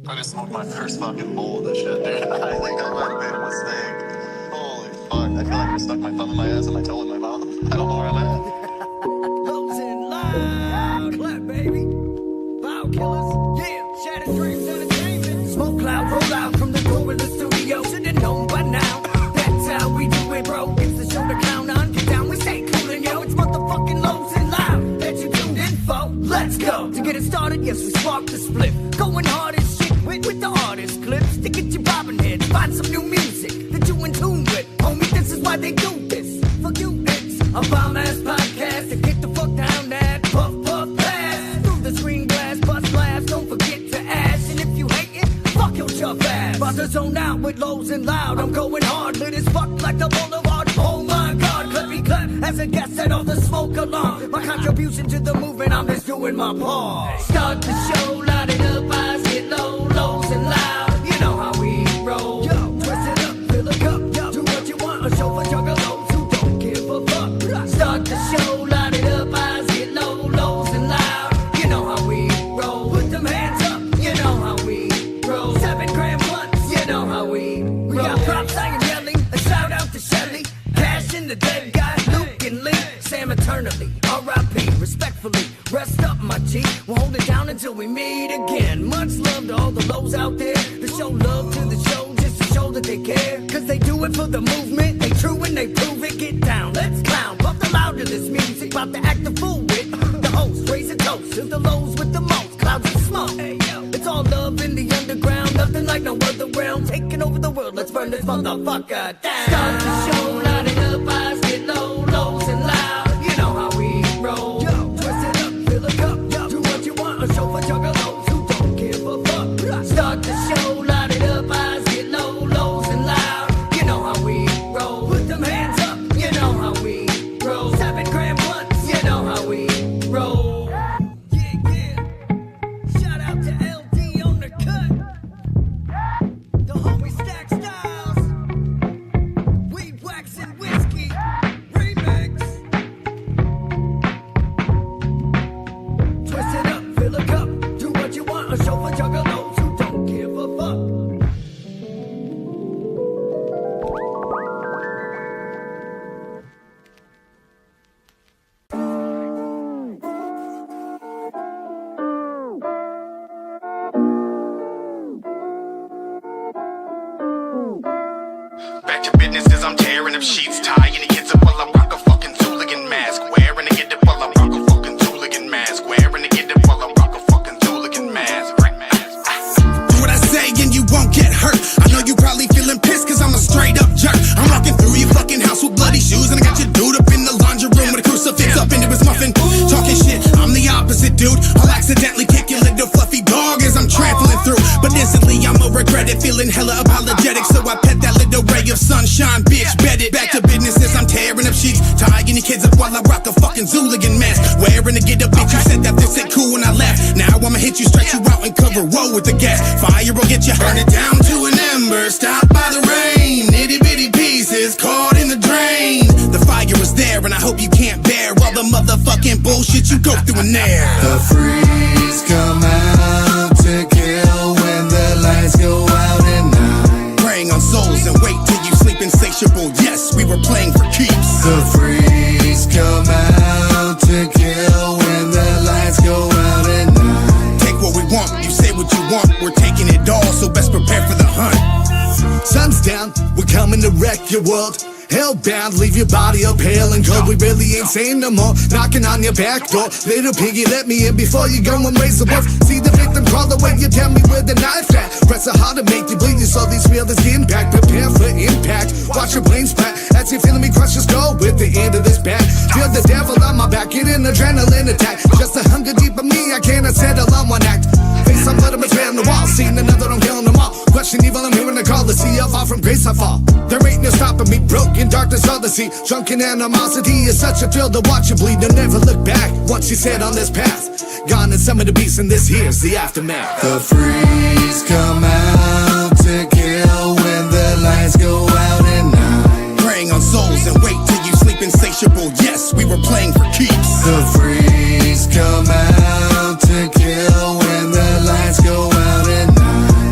I just smoked my first fucking bowl of this shit, dude. I think I might have made a mistake. Holy fuck. I feel like I stuck my thumb in my ass and my toe in my mouth. I don't know where I'm at. Closing loud. Clap, baby. Bow killers. Yeah. Shattered dreams entertainment. Smoke cloud roll out from the door of the studio. Should've known by now. That's how we do it, bro. It's the show to clown on. Get down, we stay coolin', yo. It's motherfucking lows and loud. That you tuned in for. Let's go. To get it started, yes, we spark the split. Going hard as shit with the artist clips. To get you bobbing heads. Find some new music that you in tune with. Homie, this is why they do this. For you, it's a bomb-ass podcast to get the fuck down that puff, puff, blast. Through the screen glass, bust laughs. Don't forget to ask. And if you hate it, fuck your tough ass. About to zone out with lows and loud. I'm going hard, lit as fuck like the boulevard. Oh my god, clippy clap. As a guest, set off the smoke alarm. My contribution to the movement, I'm just doing my part. Start the show, light it up, eyes get low, lows and loud. You know how we roll. Yo, twist it up, fill a cup. Yo, do what you want, a show for juggalos who don't give a fuck. Start the show, light it up, eyes get low, lows and loud. You know how we roll. Put them hands up, you know how we roll. 7 gram blunts, you know how we roll. We got props, I am yelling. A shout out to Shelly. Cash in the dead guys, Luke and Lee. Sam eternally, R.I.P. Respectfully, rest up my G. We'll hold it down until we meet again. Much love to all the lows out there that show love to the show just to show that they care. Cause they do it for the movement, they true and they prove it. Get down, let's clown, pump the loud to this music. About to act the fool with the host. Raise a toast to the lows with the most clouds of smoke. Hey, yo. It's all love in the underground, nothing like no other realm. Taking over the world, let's burn this motherfucker down. Start the show, light it up, eyes get low, lows and loud. You know how we roll. Yo, twist it up, fill a cup. Yo, do what you want, a show for juggalos who don't give a fuck. Start the show, light it up, eyes get low, lows and loud. You know how we roll. Put them hands up, you know how we roll. 7 gram blunts, you know how we roll. Yeah, yeah. Shout out to LD on the cut. The homie Stack Styles. Weed, wax, and whiskey. Remix. Twist it up, fill a cup. Do what you want, a show for juggalos who don't give a fuck. Back to business as I'm tearing up sheets, tying the kids up while I rock a fucking hooligan mask. Wearing to get up while I rock a fucking hooligan mask. Wearing to get up while I rock a fucking hooligan mask. Do what I say and you won't get hurt. I know you probably feeling pissed cause I'm a straight up jerk. I'm walking through your fucking house with bloody shoes, and I got your dude up in the laundry room with a crucifix up into his muffin. Talking shit, I'm the opposite dude. I'll accidentally kick your little fluffy dog as I'm trampling through, but instantly I'ma regret it. Feeling hella apologetic, so I pet that little ray of sunshine, bitch, bet it. Back to business as I'm tearing up sheets, tying your kids up while I rock a fucking hooligan mask. Wearing to get up, bitch, you said that this ain't cool when I laughed. Now I'ma hit you, stretch you out and cover woe with the gas. Fire will get you, burn it down to an ember, stop by the rain. Itty bitty pieces caught in the drain. The fire is there and I hope you can't bear all the motherfucking bullshit you go through in there. The freaks come out to kill when the lights go out at night. Preying on souls and wait till you sleep insatiable. Yes, we were playing for keeps. The freaks come out to kill when the lights go out at night. Take what we want, you say what you want. We're taking it all, so best prepare for the hunt. Sun's down, we're coming to wreck your world. Hellbound, leave your body up pale and cold. We really ain't saying no more, knocking on your back door. Little piggy, let me in before you go and raise the wolf. See the victim crawl away, you tell me where the knife at. Press it hard to make you bleed, you saw these feel this impact. Prepare for impact, watch your brains spat. As you feeling me crush your skull with the end of this bat. Feel the devil on my back, get an adrenaline attack. Just a hunger deep in me, I cannot settle on one act. Face I'm putting my trail on the wall, seen another, I'm killing them all. Question evil, I'm hearing the call, to see how far from grace I fall. There ain't no stopping me, broken darkness all the sea. Drunken animosity is such a thrill to watch you bleed. You'll never look back once you set on this path. Gone in some of the beasts and this here's the aftermath. The freaks come out to kill when the lights go out at night. Preying on souls and wait till you sleep insatiable. Yes, we were playing for keeps. The freaks come out to kill when the lights go out at night.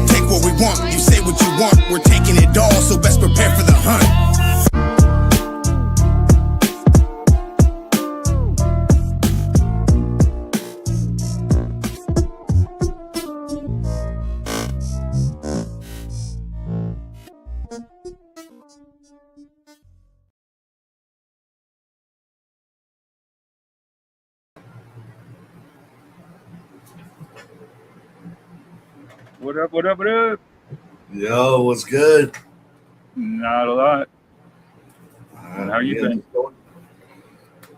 What up? What up? What up? Yo, what's good? Not a lot. How you been?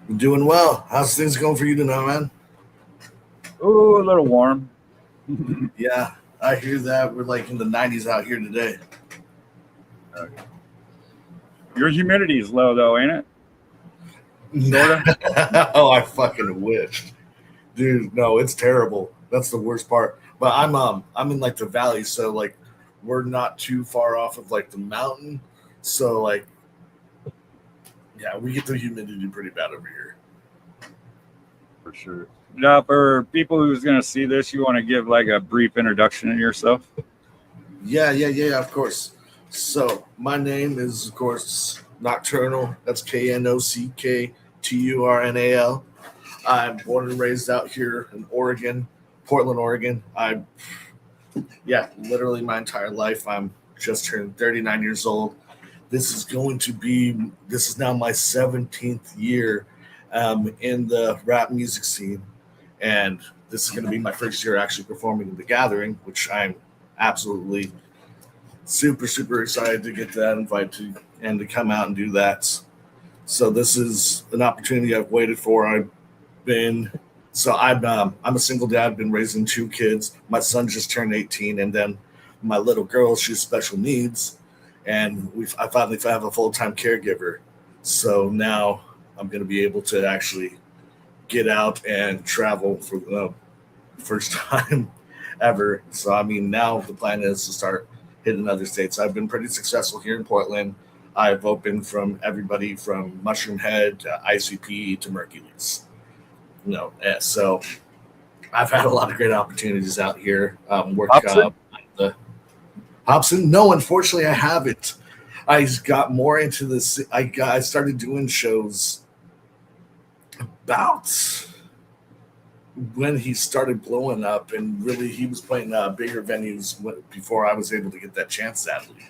I'm doing well. How's things going for you tonight, man? Oh, a little warm. Yeah, I hear that. We're like in the 90s out here today. Your humidity is low though, ain't it? Sorta. Oh, I fucking wish. Dude, no, it's terrible. That's the worst part. But I'm in like the valley, so like we're not too far off of like the mountain. So like yeah, we get the humidity pretty bad over here. For sure. Now, for people who's gonna see this, you want to give like a brief introduction of yourself? Yeah, of course. So my name is of course Nockturnal. That's KNOCKTURNAL. I'm born and raised out here in Oregon, Portland, Oregon. Literally my entire life. I'm just turned 39 years old. This is now my 17th year in the rap music scene. And this is going to be my first year actually performing in the Gathering, which I'm absolutely super, super excited to get that invite to and to come out and do that. So this is an opportunity I've waited for. I'm a single dad, been raising two kids. My son just turned 18, and then my little girl, she's special needs, and I finally have a full-time caregiver. So now I'm going to be able to actually get out and travel for the first time ever. So I mean, now the plan is to start hitting other states. I've been pretty successful here in Portland. I've opened from everybody from Mushroom Head to ICP to Mercules. So I've had a lot of great opportunities out here. Hobson? No, unfortunately, I haven't. I got more into this. I started doing shows about when he started blowing up, and really he was playing bigger venues before I was able to get that chance, sadly.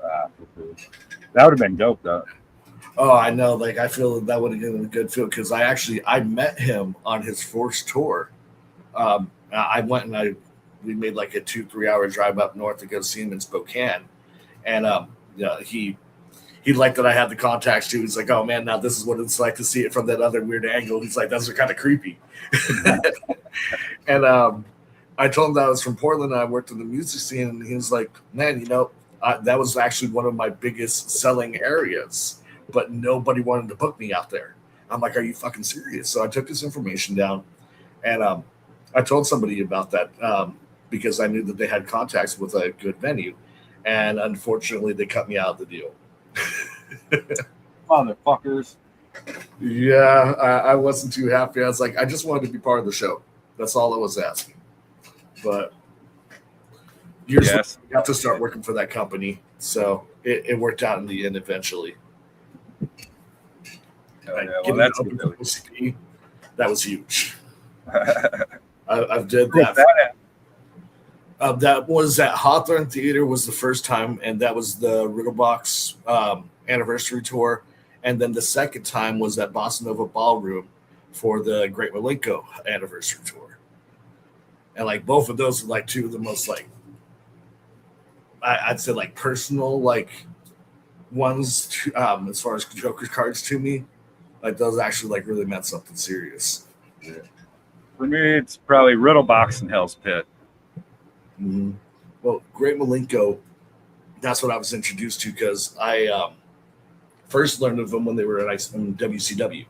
That would have been dope, though. Oh, I know. Like, I feel that would have given a good feel because I met him on his first tour. I went and we made like a 2-3 hour drive up north to go see him in Spokane, and he liked that I had the contacts too. He's like, "Oh man, now this is what it's like to see it from that other weird angle." He's like, "Those are kind of creepy." And I told him that I was from Portland and I worked in the music scene, and he was like, "Man, that was actually one of my biggest selling areas, but nobody wanted to book me out there." I'm like, "Are you fucking serious?" So I took this information down, and I told somebody about that because I knew that they had contacts with a good venue, and unfortunately, they cut me out of the deal. Motherfuckers. Yeah, I wasn't too happy. I was like, I just wanted to be part of the show. That's all I was asking. But years later, I got to start working for that company, so it worked out in the end eventually. Well, that's OCP, that was huge. I've did that. That was at Hawthorne Theater was the first time, and that was the Riddlebox anniversary tour. And then the second time was at Bossa Nova Ballroom for the Great Malenko anniversary tour. And like both of those are like two of the most like I'd say like personal like ones as far as Joker cards to me. Like those actually like really meant something serious. Yeah. For me, it's probably Riddlebox and Hell's Pit. Mm-hmm. Well, Great Malenko, that's what I was introduced to because I first learned of them when they were in WCW,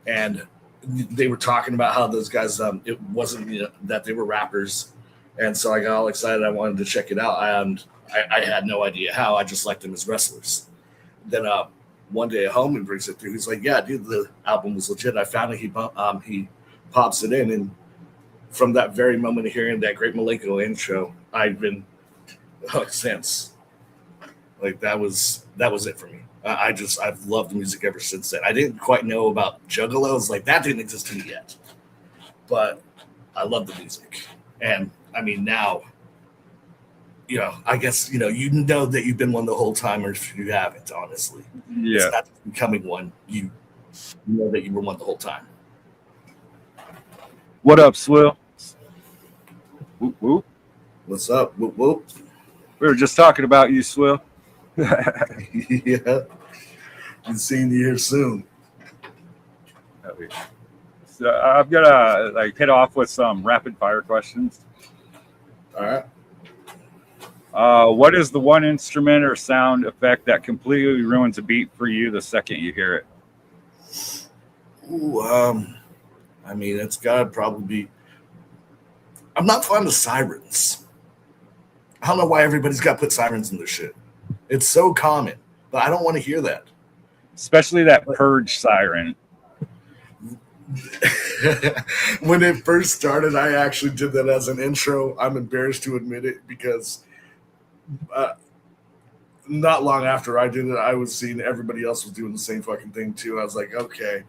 and they were talking about how those guys it wasn't that they were rappers, and so I got all excited. I wanted to check it out, and I had no idea how. I just liked them as wrestlers. Then one day at home, he brings it through. He's like, "Yeah, dude, the album was legit." I found it. He pops it in, and from that very moment of hearing that Great Malenko intro, I've been hooked since. Like that was it for me. I've loved the music ever since then. I didn't quite know about Juggalos, like that didn't exist to me yet, but I love the music. And I mean now, I guess you know that you've been one the whole time, or if you haven't, honestly, it's not becoming one. You know that you were one the whole time. What up, Swill? Whoop, whoop. What's up? Whoop, whoop. We were just talking about you, Swill. Yeah. Be seeing you here soon. So I'm gonna like hit off with some rapid fire questions. All right. What is the one instrument or sound effect that completely ruins a beat for you the second you hear it? Ooh, I mean, it's gotta probably be. I'm not fond of sirens. I don't know why everybody's got to put sirens in their shit. It's so common, but I don't want to hear that. Especially that purge siren. When it first started, I actually did that as an intro. I'm embarrassed to admit it because not long after I did it, I was seeing everybody else was doing the same fucking thing too. I was like, okay,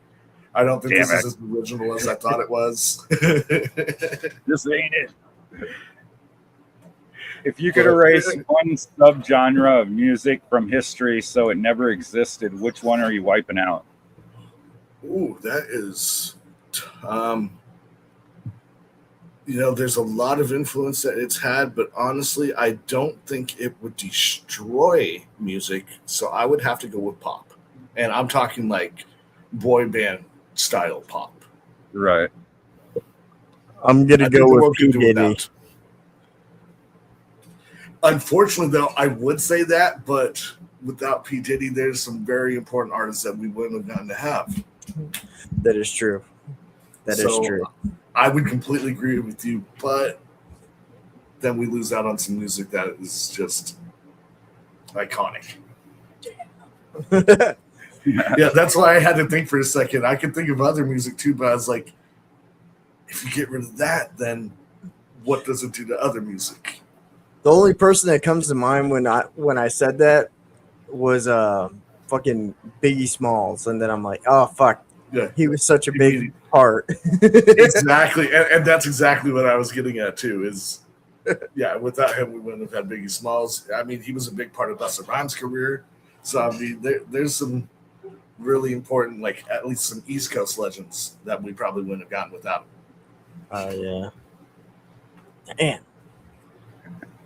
I don't think this is as original as I thought it was. This ain't it. If you could erase one subgenre of music from history so it never existed, which one are you wiping out? Ooh, that is, there's a lot of influence that it's had, but honestly, I don't think it would destroy music. So I would have to go with pop, and I'm talking like boy band style pop. Right. I'm gonna go with P. Diddy. Unfortunately, though, I would say that, but without P. Diddy, there's some very important artists that we wouldn't have gotten to have. That is true. That is true. I would completely agree with you, but then we lose out on some music that is just iconic. Yeah, that's why I had to think for a second. I could think of other music too, but I was like, if you get rid of that, then what does it do to other music? The only person that comes to mind when I said that was fucking Biggie Smalls, and then I'm like, oh fuck, yeah, he was such a big part. Exactly, and that's exactly what I was getting at too. Is yeah, without him, we wouldn't have had Biggie Smalls. I mean, he was a big part of Busta Rhymes' career. So I mean, there's some really important, like at least some East Coast legends that we probably wouldn't have gotten without him. Oh yeah, damn.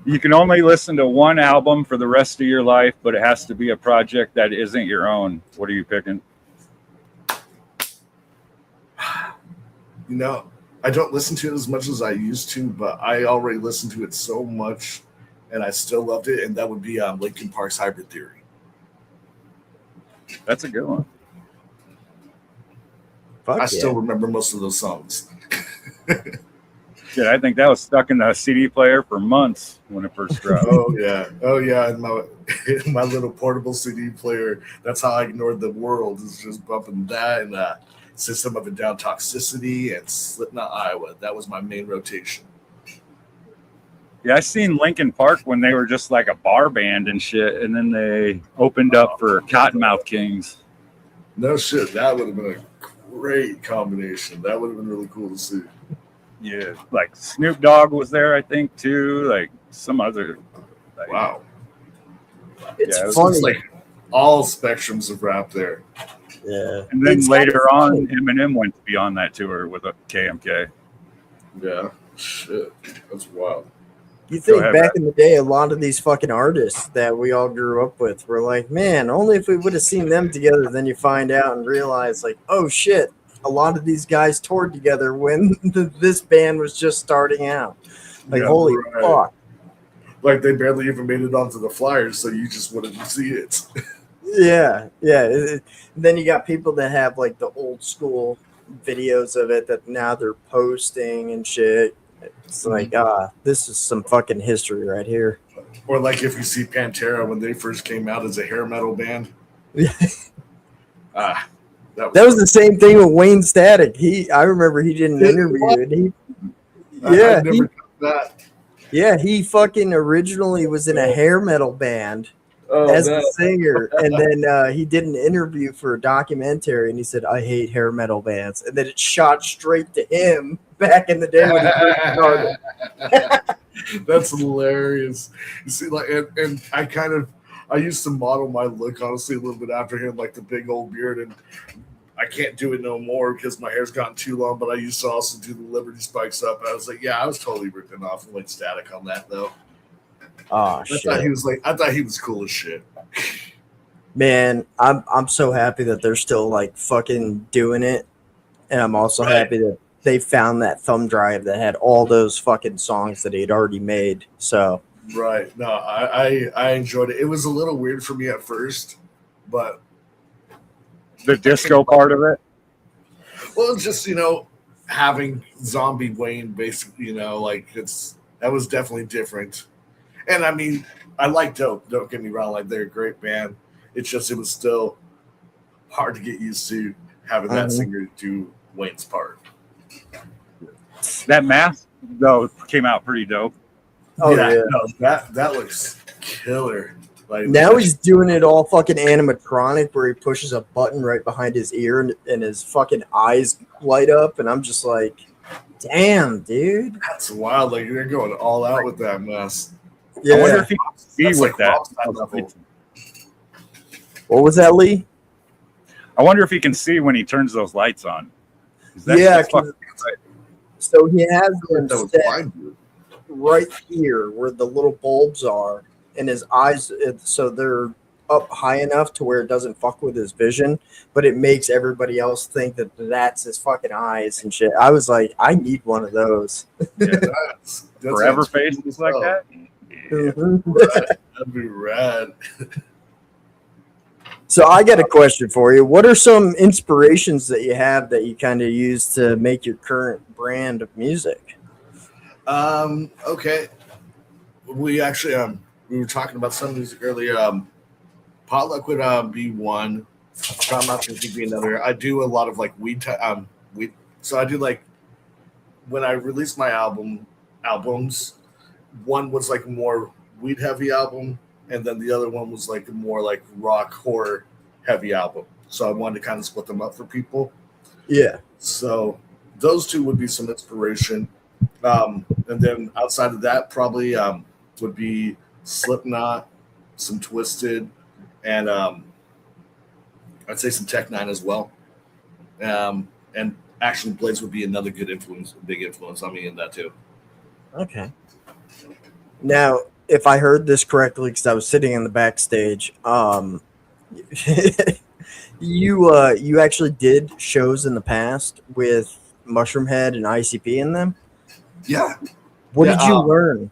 You can only listen to one album for the rest of your life, but it has to be a project that isn't your own. What are you picking? I don't listen to it as much as I used to, but I already listened to it so much, and I still loved it, and that would be Linkin Park's Hybrid Theory. That's a good one. Fuck I still remember most of those songs. Shit, I think that was stuck in the CD player for months when it first dropped. Oh yeah, in my little portable CD player. That's how I ignored the world. Is just bumping that and System of a Down, Toxicity, and Slipknot, Iowa. That was my main rotation. Yeah, I seen Linkin Park when they were just like a bar band and shit, and then they opened up for Cottonmouth Kings. No shit, that would have been a great combination. That would have been really cool to see. Yeah, like Snoop Dogg was there, I think, too. Like some other. Like, wow. It's yeah, it was funny. It's like all spectrums of rap there. Yeah. And then It's later on, funny. Eminem went to be on that tour with a KMK. Yeah, shit, that's wild. You think ahead, back Brad. in the day, a lot of these fucking artists that we all grew up with were like, man, only if we would have seen them together, then you find out and realize, like, oh shit, a lot of these guys toured together when this band was just starting out. Like, Yeah, holy right. fuck. Like they barely even made it onto the flyers, so you just wouldn't see it. Yeah. Then you got people that have like the old school videos of it that now they're posting and shit. It's like, this is some fucking history right here. Or like if you see Pantera when they first came out as a hair metal band. That was the same thing with Wayne Static. I remember he did an interview and I never got that. Yeah, he fucking originally was in a hair metal band as the singer, and then he did an interview for a documentary, and he said, "I hate hair metal bands," and then it shot straight to him back in the day when he first started. That's hilarious. You see, like, and I used to model my look honestly a little bit after him, like the big old beard, and I can't do it no more because my hair's gotten too long. But I used to also do the Liberty spikes up. I was like, yeah, I was totally ripping off and like static on that though. Oh I thought he was like, I thought he was cool as shit. Man, I'm so happy that they're still like fucking doing it, and I'm also happy that they found that thumb drive that had all those fucking songs that he'd already made. So Right. No, I enjoyed it. It was a little weird for me at first, but The disco part of it. well, it's just having Zombie Wayne basically, like that was definitely different. And I mean, I like Dope. Don't get me wrong, like they're a great band. It's just it was still hard to get used to having that singer do Wayne's part. That mask though came out pretty dope. oh yeah. No, that looks killer. Like Now he's doing it all fucking animatronic where he pushes a button right behind his ear and his fucking eyes light up. And I'm just like, damn, dude. that's wild. Like they're going all out with that mess. Yeah. I wonder if he can see That's with like that. Rockstar level. What was that, Lee? I wonder if he can see when he turns those lights on. 'Cause that Yeah, shit's fucking- So he has them That was set blind dude. right here where the little bulbs are, and his eyes, so they're up high enough to where it doesn't fuck with his vision, but it makes everybody else think that that's his fucking eyes and shit. I was like, I need one of those. Yeah, that's forever actually faces like cool. that. Rad. That'd be rad. So I got a question for you. What are some inspirations that you have that you kind of use to make your current brand of music? Okay. We actually we were talking about some music earlier. Potluck would be one. Tom Knockturnal could be another. I do a lot of like weed. So I do like when I released my albums. One was like a more weed heavy album, and then the other one was like a more like rock horror heavy album. So I wanted to kind of split them up for people. Yeah. So those two would be some inspiration. And then outside of that, probably would be Slipknot, some Twisted, and I'd say some Tech Nine as well. And Action Blades would be another good influence, big influence on me in that too. Okay. Now, if I heard this correctly, because I was sitting in the backstage, you actually did shows in the past with Mushroom Head and ICP in them. Yeah. What Yeah, did you learn?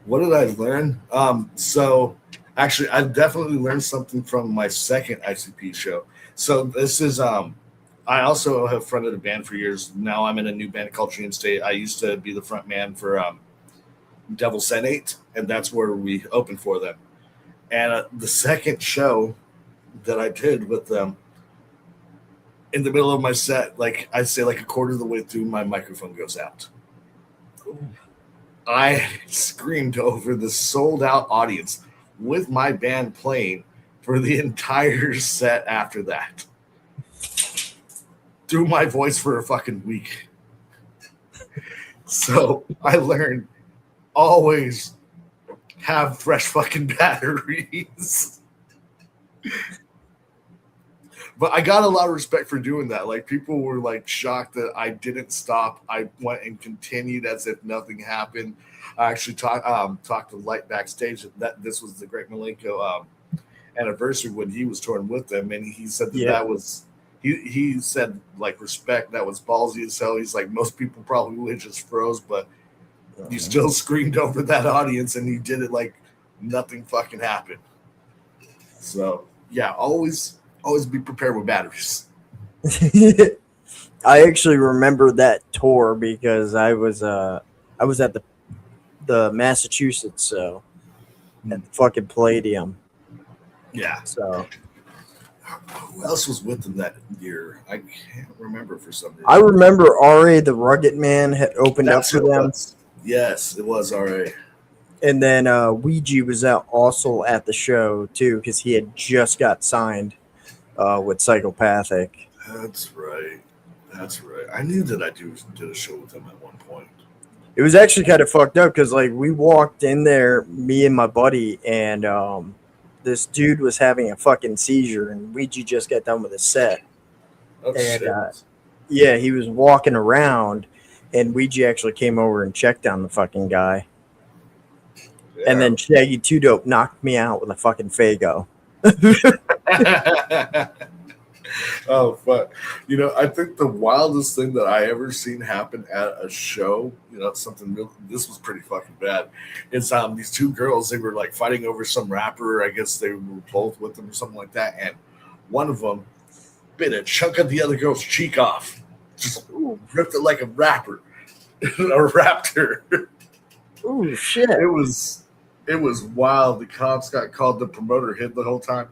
What did I learn? So actually, I definitely learned something from my second ICP show. So this is I also have fronted a band for years. Now I'm in a new band called Dream State. I used to be the front man for Devil Senate, and that's where we opened for them. And the second show that I did with them, in the middle of my set, like I'd say like a quarter of the way through, my microphone goes out. I screamed over the sold out audience with my band playing for the entire set after that. Through my voice for a fucking week. So I learned always have fresh fucking batteries. But I got a lot of respect for doing that. Like people were like shocked that I didn't stop. I went and continued as if nothing happened. I actually talked to Light backstage that this was the Great Malenko anniversary when he was touring with them, and he said that was he said like respect. That was ballsy as hell. He's like most people probably would just froze, but you still screamed over that audience, and you did it like nothing fucking happened. So yeah, always be prepared with batteries. I actually remember that tour because I was at the Massachusetts at the fucking Palladium. Yeah. So who else was with them that year? I can't remember for some reason. I remember RA the Rugged Man had opened up for them. Yes, it was RA. And then Ouija was out also at the show too because he had just got signed with Psychopathic. That's right. I knew that I did a show with him at one point. It was actually kind of fucked up because like we walked in there, me and my buddy, and this dude was having a fucking seizure, and Ouija just got done with his set. Oh, and shit. yeah, he was walking around, and Ouija actually came over and checked on the fucking guy. And then Shaggy Two Dope knocked me out with a fucking Fago. Oh, fuck. I think the wildest thing that I ever seen happen at a show, something real, this was pretty fucking bad. Is these two girls, they were like fighting over some rapper. I guess they were both with them or something like that. And one of them bit a chunk of the other girl's cheek off. Just ripped it like a rapper. A raptor. Oh shit. It was wild. The cops got called. The promoter hid the whole time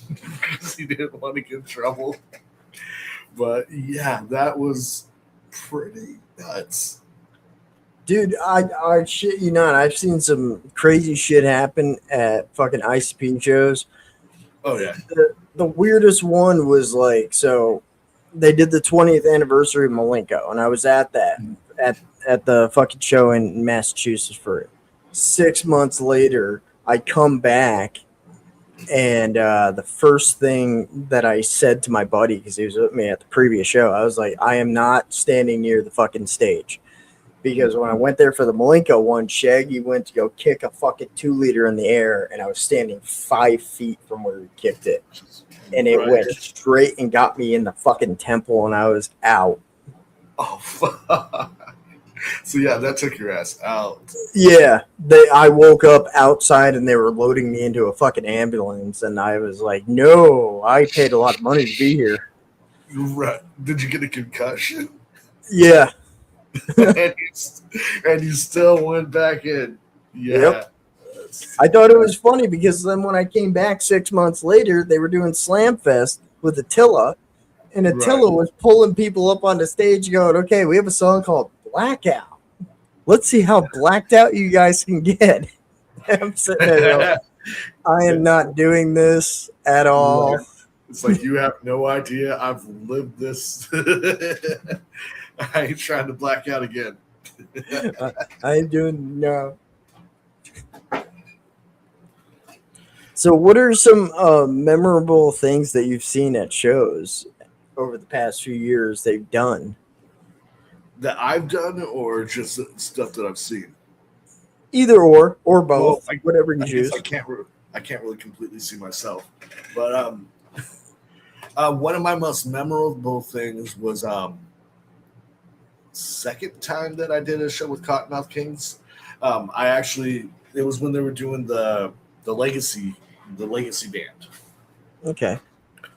because he didn't want to get in trouble. But yeah, that was pretty nuts. Dude, I shit you not. I've seen some crazy shit happen at fucking ICP shows. Oh yeah. The weirdest one was like, so they did the 20th anniversary of Malenko, and I was at that at the fucking show in Massachusetts for it. 6 months later, I come back, and the first thing that I said to my buddy, because he was with me at the previous show, I was like, I am not standing near the fucking stage. Because when I went there for the Malenko one, Shaggy went to go kick a fucking 2-liter in the air, and I was standing 5 feet from where he kicked it. And it went straight and got me in the fucking temple, and I was out. Oh, fuck. So yeah, that took your ass out. Yeah, I woke up outside, and they were loading me into a fucking ambulance, and I was like, no, I paid a lot of money to be here. Right. Did you get a concussion? Yeah. and you still went back in. Yeah. Yep. I thought it was funny because then when I came back 6 months later, they were doing Slam Fest with Attila, and Attila was pulling people up on the stage going, okay, we have a song called Blackout. Let's see how blacked out you guys can get. I'm sitting there going, I am not doing this at all. Right. It's like, you have no idea. I've lived this. I ain't trying to black out again. I ain't doing no. So what are some memorable things that you've seen at shows over the past few years they've done? That I've done, or just stuff that I've seen? Either or both, Well, whatever you choose. I can't really completely see myself. But one of my most memorable things was second time that I did a show with Cottonmouth Kings. It was when they were doing the legacy band. Okay.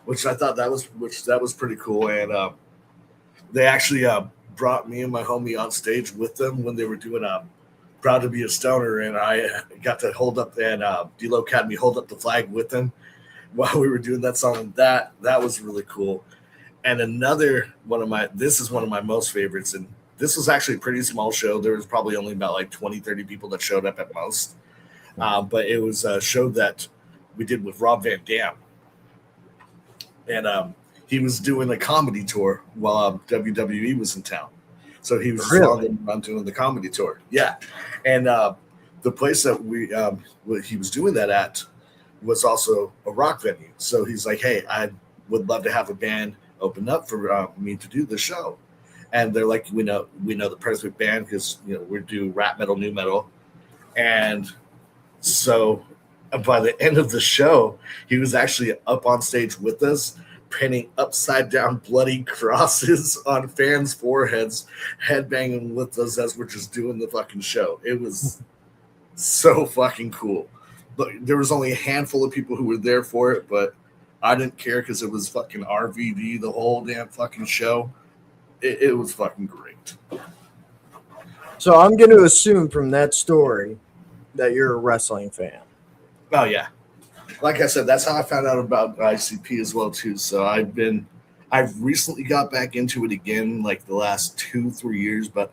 Which I thought that was pretty cool, and they actually brought me and my homie on stage with them when they were doing Proud to Be a Stoner, and I got to hold up, and D-Lo had me hold up the flag with them while we were doing that song. That was really cool. And another this is one of my most favorites, and this was actually a pretty small show. There was probably only about like 20, 30 people that showed up at most. But it was a show that we did with Rob Van Dam. And he was doing a comedy tour while WWE was in town. So he was around doing the comedy tour. Yeah. And the place that he was doing that at was also a rock venue. So he's like, hey, I would love to have a band open up for me to do the show. And they're like, we know the perfect band because we do rap metal, new metal. And so by the end of the show, he was actually up on stage with us, painting upside down bloody crosses on fans' foreheads, headbanging with us as we're just doing the fucking show. It was so fucking cool. But there was only a handful of people who were there for it, but I didn't care because it was fucking RVD the whole damn fucking show. It was fucking great. So I'm going to assume from that story that you're a wrestling fan. Oh yeah. Like I said, that's how I found out about ICP as well too. So I've recently got back into it again, like the last 2-3 years, but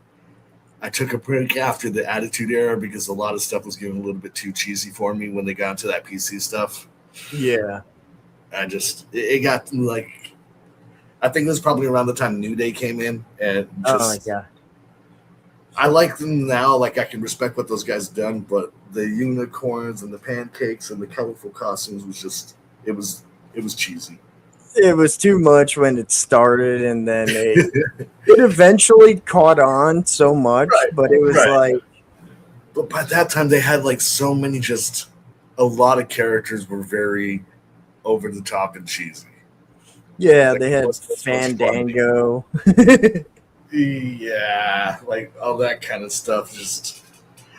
I took a break after the Attitude Era because a lot of stuff was getting a little bit too cheesy for me when they got into that PC stuff. Yeah. It got like, I think it was probably around the time New Day came in, and oh my God. I like them now. Like, I can respect what those guys done, but the unicorns and the pancakes and the colorful costumes was just, it was cheesy. it was too much when it started, and then it eventually caught on so much, but it was like, but by that time they had like so many, just a lot of characters were very over the top and cheesy. yeah, Like, they had what's funny? Fandango. Yeah, like all that kind of stuff. Just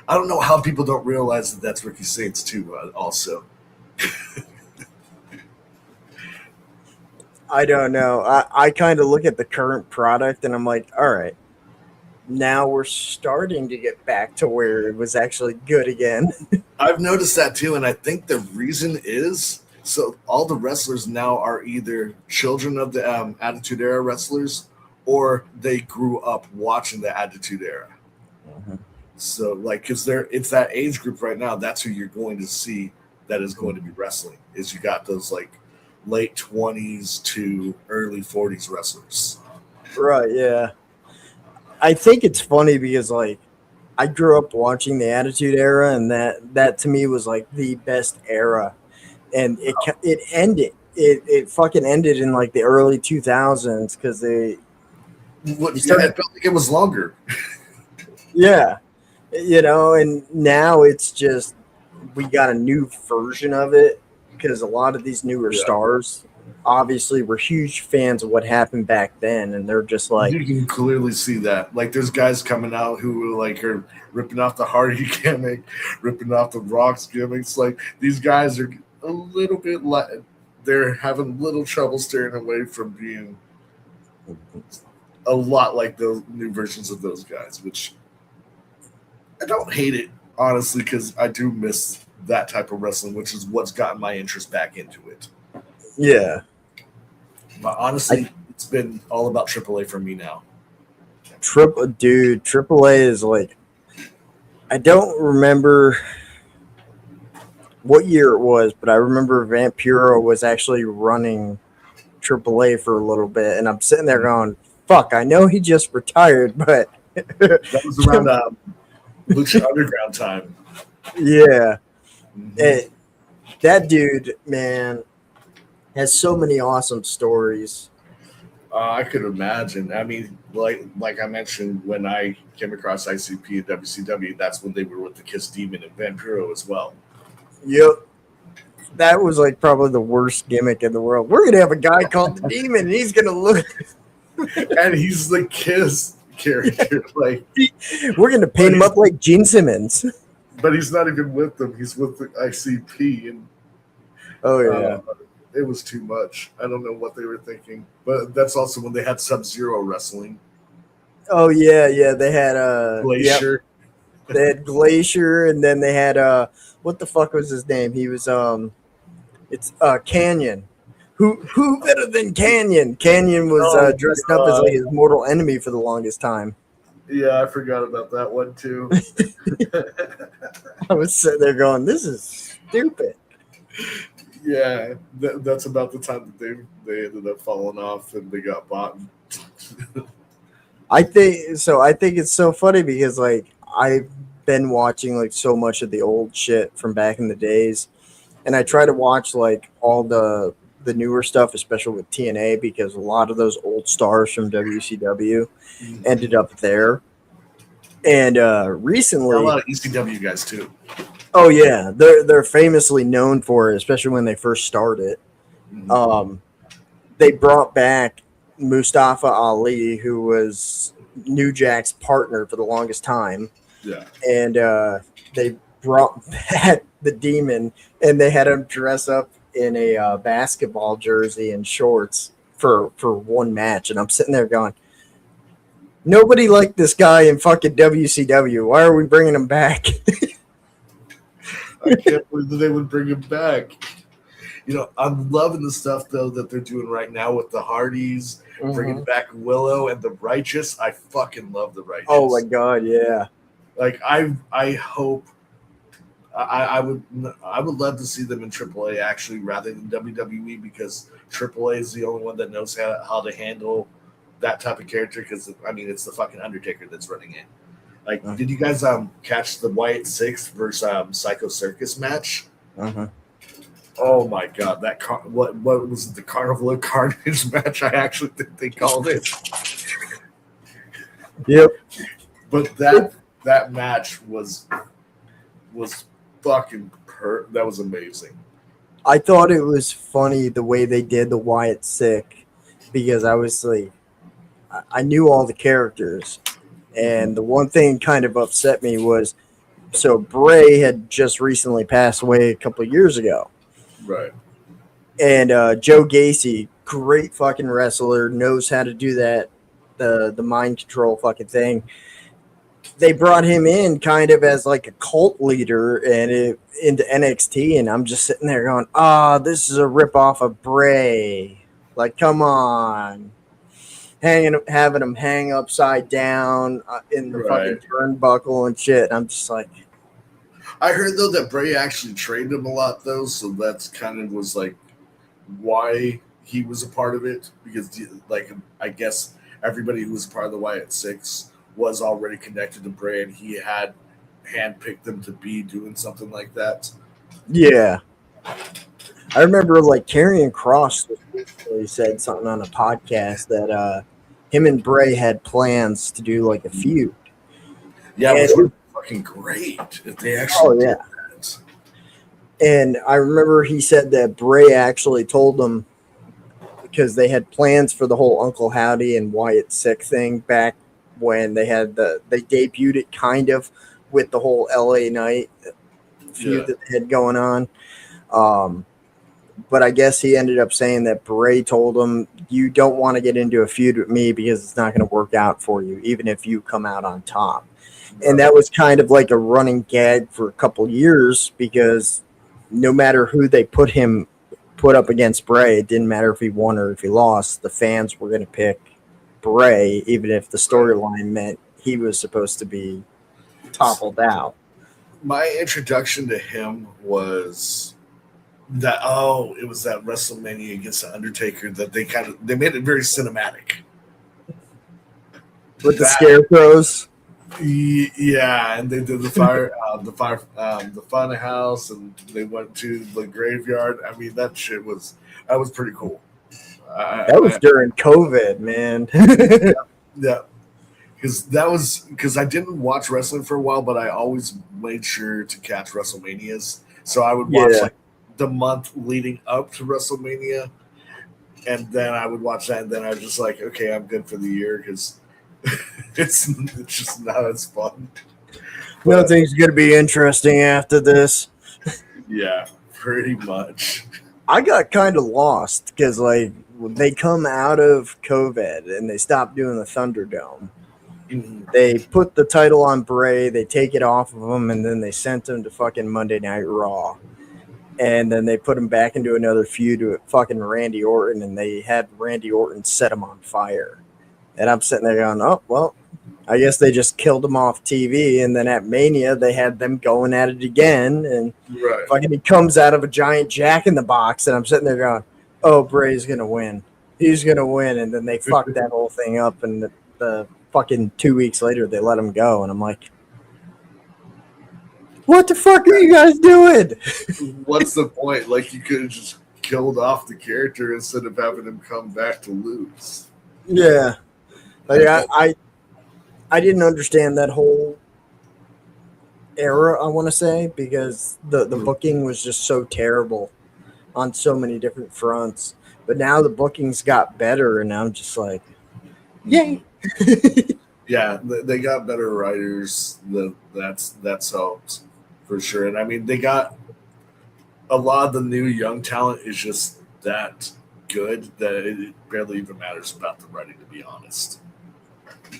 I don't know how people don't realize that that's Ricky Saints too. Also, I don't know. I kind of look at the current product and I'm like, all right, now we're starting to get back to where it was actually good again. I've noticed that too, and I think the reason is so all the wrestlers now are either children of the Attitude Era wrestlers, or they grew up watching the Attitude Era. So, like, because it's that age group right now. That's who you're going to see that is going to be wrestling. Is you got those like late 20s to early 40s wrestlers. Right, yeah. I think it's funny because like I grew up watching the Attitude Era, and that to me was like the best era, and it ended. It fucking ended in like the early 2000s because they Yeah, it felt like it was longer. yeah, and now it's just we got a new version of it because a lot of these newer stars obviously were huge fans of what happened back then, and they're just like, You can clearly see that. Like, there's guys coming out who like are ripping off the Hardy gimmick, ripping off the Rock's gimmicks. Like, these guys are a little bit they're having little trouble steering away from being a lot like those new versions of those guys, which I don't hate it, honestly, because I do miss that type of wrestling, which is what's gotten my interest back into it. yeah. But honestly, it's been all about AAA for me now. AAA is like, I don't remember what year it was, but I remember Vampiro was actually running AAA for a little bit, and I'm sitting there going, fuck, I know he just retired, but that was around Lucha Underground time. Yeah. That dude, man, has so many awesome stories. I could imagine. I mean, like I mentioned, when I came across ICP and WCW, that's when they were with the Kiss Demon and Vampiro as well. Yep. That was like probably the worst gimmick in the world. We're gonna have a guy called the Demon, and he's gonna look, and he's the Kiss character. Like, we're gonna paint him up like Gene Simmons. But he's not even with them. He's with the ICP, and oh yeah, it was too much. I don't know what they were thinking, but that's also when they had Sub-Zero wrestling. Oh yeah, they had Glacier. Yep. They had Glacier, and then they had what the fuck was his name? He was it's Canyon. Who better than Canyon? Canyon was dressed up as like his mortal enemy for the longest time. Yeah, I forgot about that one too. I was sitting there going, "This is stupid." Yeah, that's about the time that they ended up falling off and they got bought. I think it's so funny because like I've been watching like so much of the old shit from back in the days, and I try to watch like all the newer stuff, especially with TNA, because a lot of those old stars from WCW ended up there. And recently, a lot of ECW guys too. Oh yeah, they're famously known for it, especially when they first started. They brought back Mustafa Ali, who was New Jack's partner for the longest time. Yeah, and they brought back the Demon, and they had him dress up in a basketball jersey and shorts for one match. And I'm sitting there going, nobody liked this guy in fucking WCW. Why are we bringing him back? I can't believe that they would bring him back. You know, I'm loving the stuff though that they're doing right now with the Hardys, bringing back Willow and the Righteous. I fucking love the Righteous. Oh my god, yeah. Like I hope I would love to see them in AAA actually rather than WWE, because AAA is the only one that knows how to handle that type of character, because I mean it's the fucking Undertaker that's running it. Like, did you guys catch the Wyatt Six versus Psycho Circus match? Oh my god, what was it, the Carnival of Carnage match? I actually think they called it. Yep. But that match was fucking that was amazing. I thought it was funny the way they did the Wyatt Sick, because I was like, I knew all the characters, and the one thing kind of upset me was, so Bray had just recently passed away a couple of years ago, Right. and Joe Gacy, great fucking wrestler, knows how to do that, the mind control fucking thing. They brought him in kind of as like a cult leader into NXT, and I'm just sitting there going, this is a ripoff of Bray. Like, come on. Having him hang upside down in the fucking turnbuckle and shit. I'm just like, I heard though that Bray actually trained him a lot though, so that's kind of was like why he was a part of it, because like I guess everybody who was part of the Wyatt Six was already connected to Bray, and he had handpicked them to be doing something like that. yeah. I remember like Karrion Kross said something on a podcast that him and Bray had plans to do like a feud. Yeah, it was fucking great if they actually did that. And I remember he said that Bray actually told them, because they had plans for the whole Uncle Howdy and Wyatt Sick thing back when they debuted it kind of with the whole LA Knight feud that they had going on. But I guess he ended up saying that Bray told him, you don't want to get into a feud with me because it's not going to work out for you, even if you come out on top. And that was kind of like a running gag for a couple years, because no matter who they put up against Bray, it didn't matter if he won or if he lost, the fans were going to pick Bray, even if the storyline meant he was supposed to be toppled out. My introduction to him was that it was that WrestleMania against the Undertaker that they made it very cinematic with the scarecrows. Yeah, and they did the fun house, and they went to the graveyard. I mean, that was pretty cool. That was during COVID, man. Yeah. Because I didn't watch wrestling for a while, but I always made sure to catch WrestleManias. So I would watch like the month leading up to WrestleMania, and then I would watch that, and then I was just like, okay, I'm good for the year, because it's just not as fun. Nothing's going to be interesting after this. Yeah, pretty much. I got kind of lost because, like, they come out of COVID and they stopped doing the Thunderdome. Mm-hmm. They put the title on Bray, they take it off of him, and then they sent him to fucking Monday Night Raw. And then they put him back into another feud with fucking Randy Orton, and they had Randy Orton set him on fire. And I'm sitting there going, oh, well, I guess they just killed him off TV. And then at Mania, they had them going at it again. And fucking he comes out of a giant Jack in the Box. And I'm sitting there going, oh, Bray's going to win. He's going to win. And then they fucked that whole thing up. And the fucking 2 weeks later, they let him go. And I'm like, what the fuck are you guys doing? What's the point? Like, you could have just killed off the character instead of having him come back to lose. Yeah. Like, I didn't understand that whole era, I want to say, because the booking was just so terrible on so many different fronts. But now the bookings got better, and I'm just like, yay. Yeah, they got better writers. That's helped for sure. And I mean, they got a lot of the new young talent is just that good that it barely even matters about the writing, to be honest.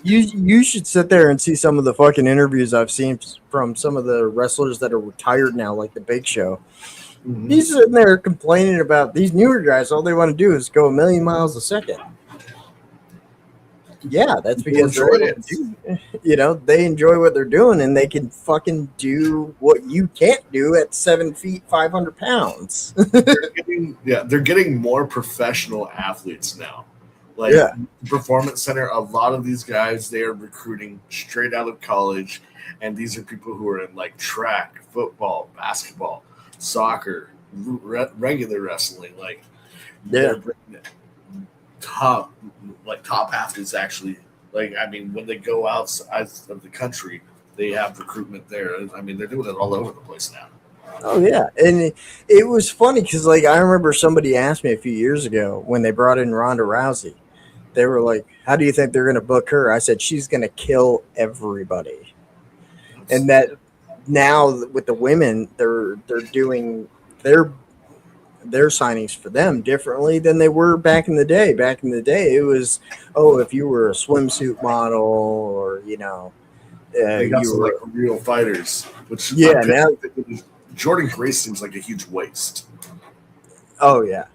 You should sit there and see some of the fucking interviews I've seen from some of the wrestlers that are retired now, like the Big Show. Mm-hmm. He's sitting there complaining about these newer guys. All they want to do is go 1,000,000 miles a second. Yeah, that's because they enjoy what they're doing, and they can fucking do what you can't do at 7 feet, 500 pounds. They're getting more professional athletes now. Like Performance Center, a lot of these guys, they are recruiting straight out of college, and these are people who are in like track, football, basketball, soccer, regular wrestling. Like, Yeah. top half is actually like, I mean, when they go outside of the country, they have recruitment there. I mean, they're doing it all over the place now. Oh yeah, and it was funny because like I remember somebody asked me a few years ago when they brought in Ronda Rousey. They were like, "How do you think they're going to book her?" I said, "She's going to kill everybody." And that now with the women, they're doing their signings for them differently than they were back in the day. Back in the day, it was, oh, if you were a swimsuit model or They got you some were like real fighters, which yeah. Now, Jordan Grace seems like a huge waste. oh yeah.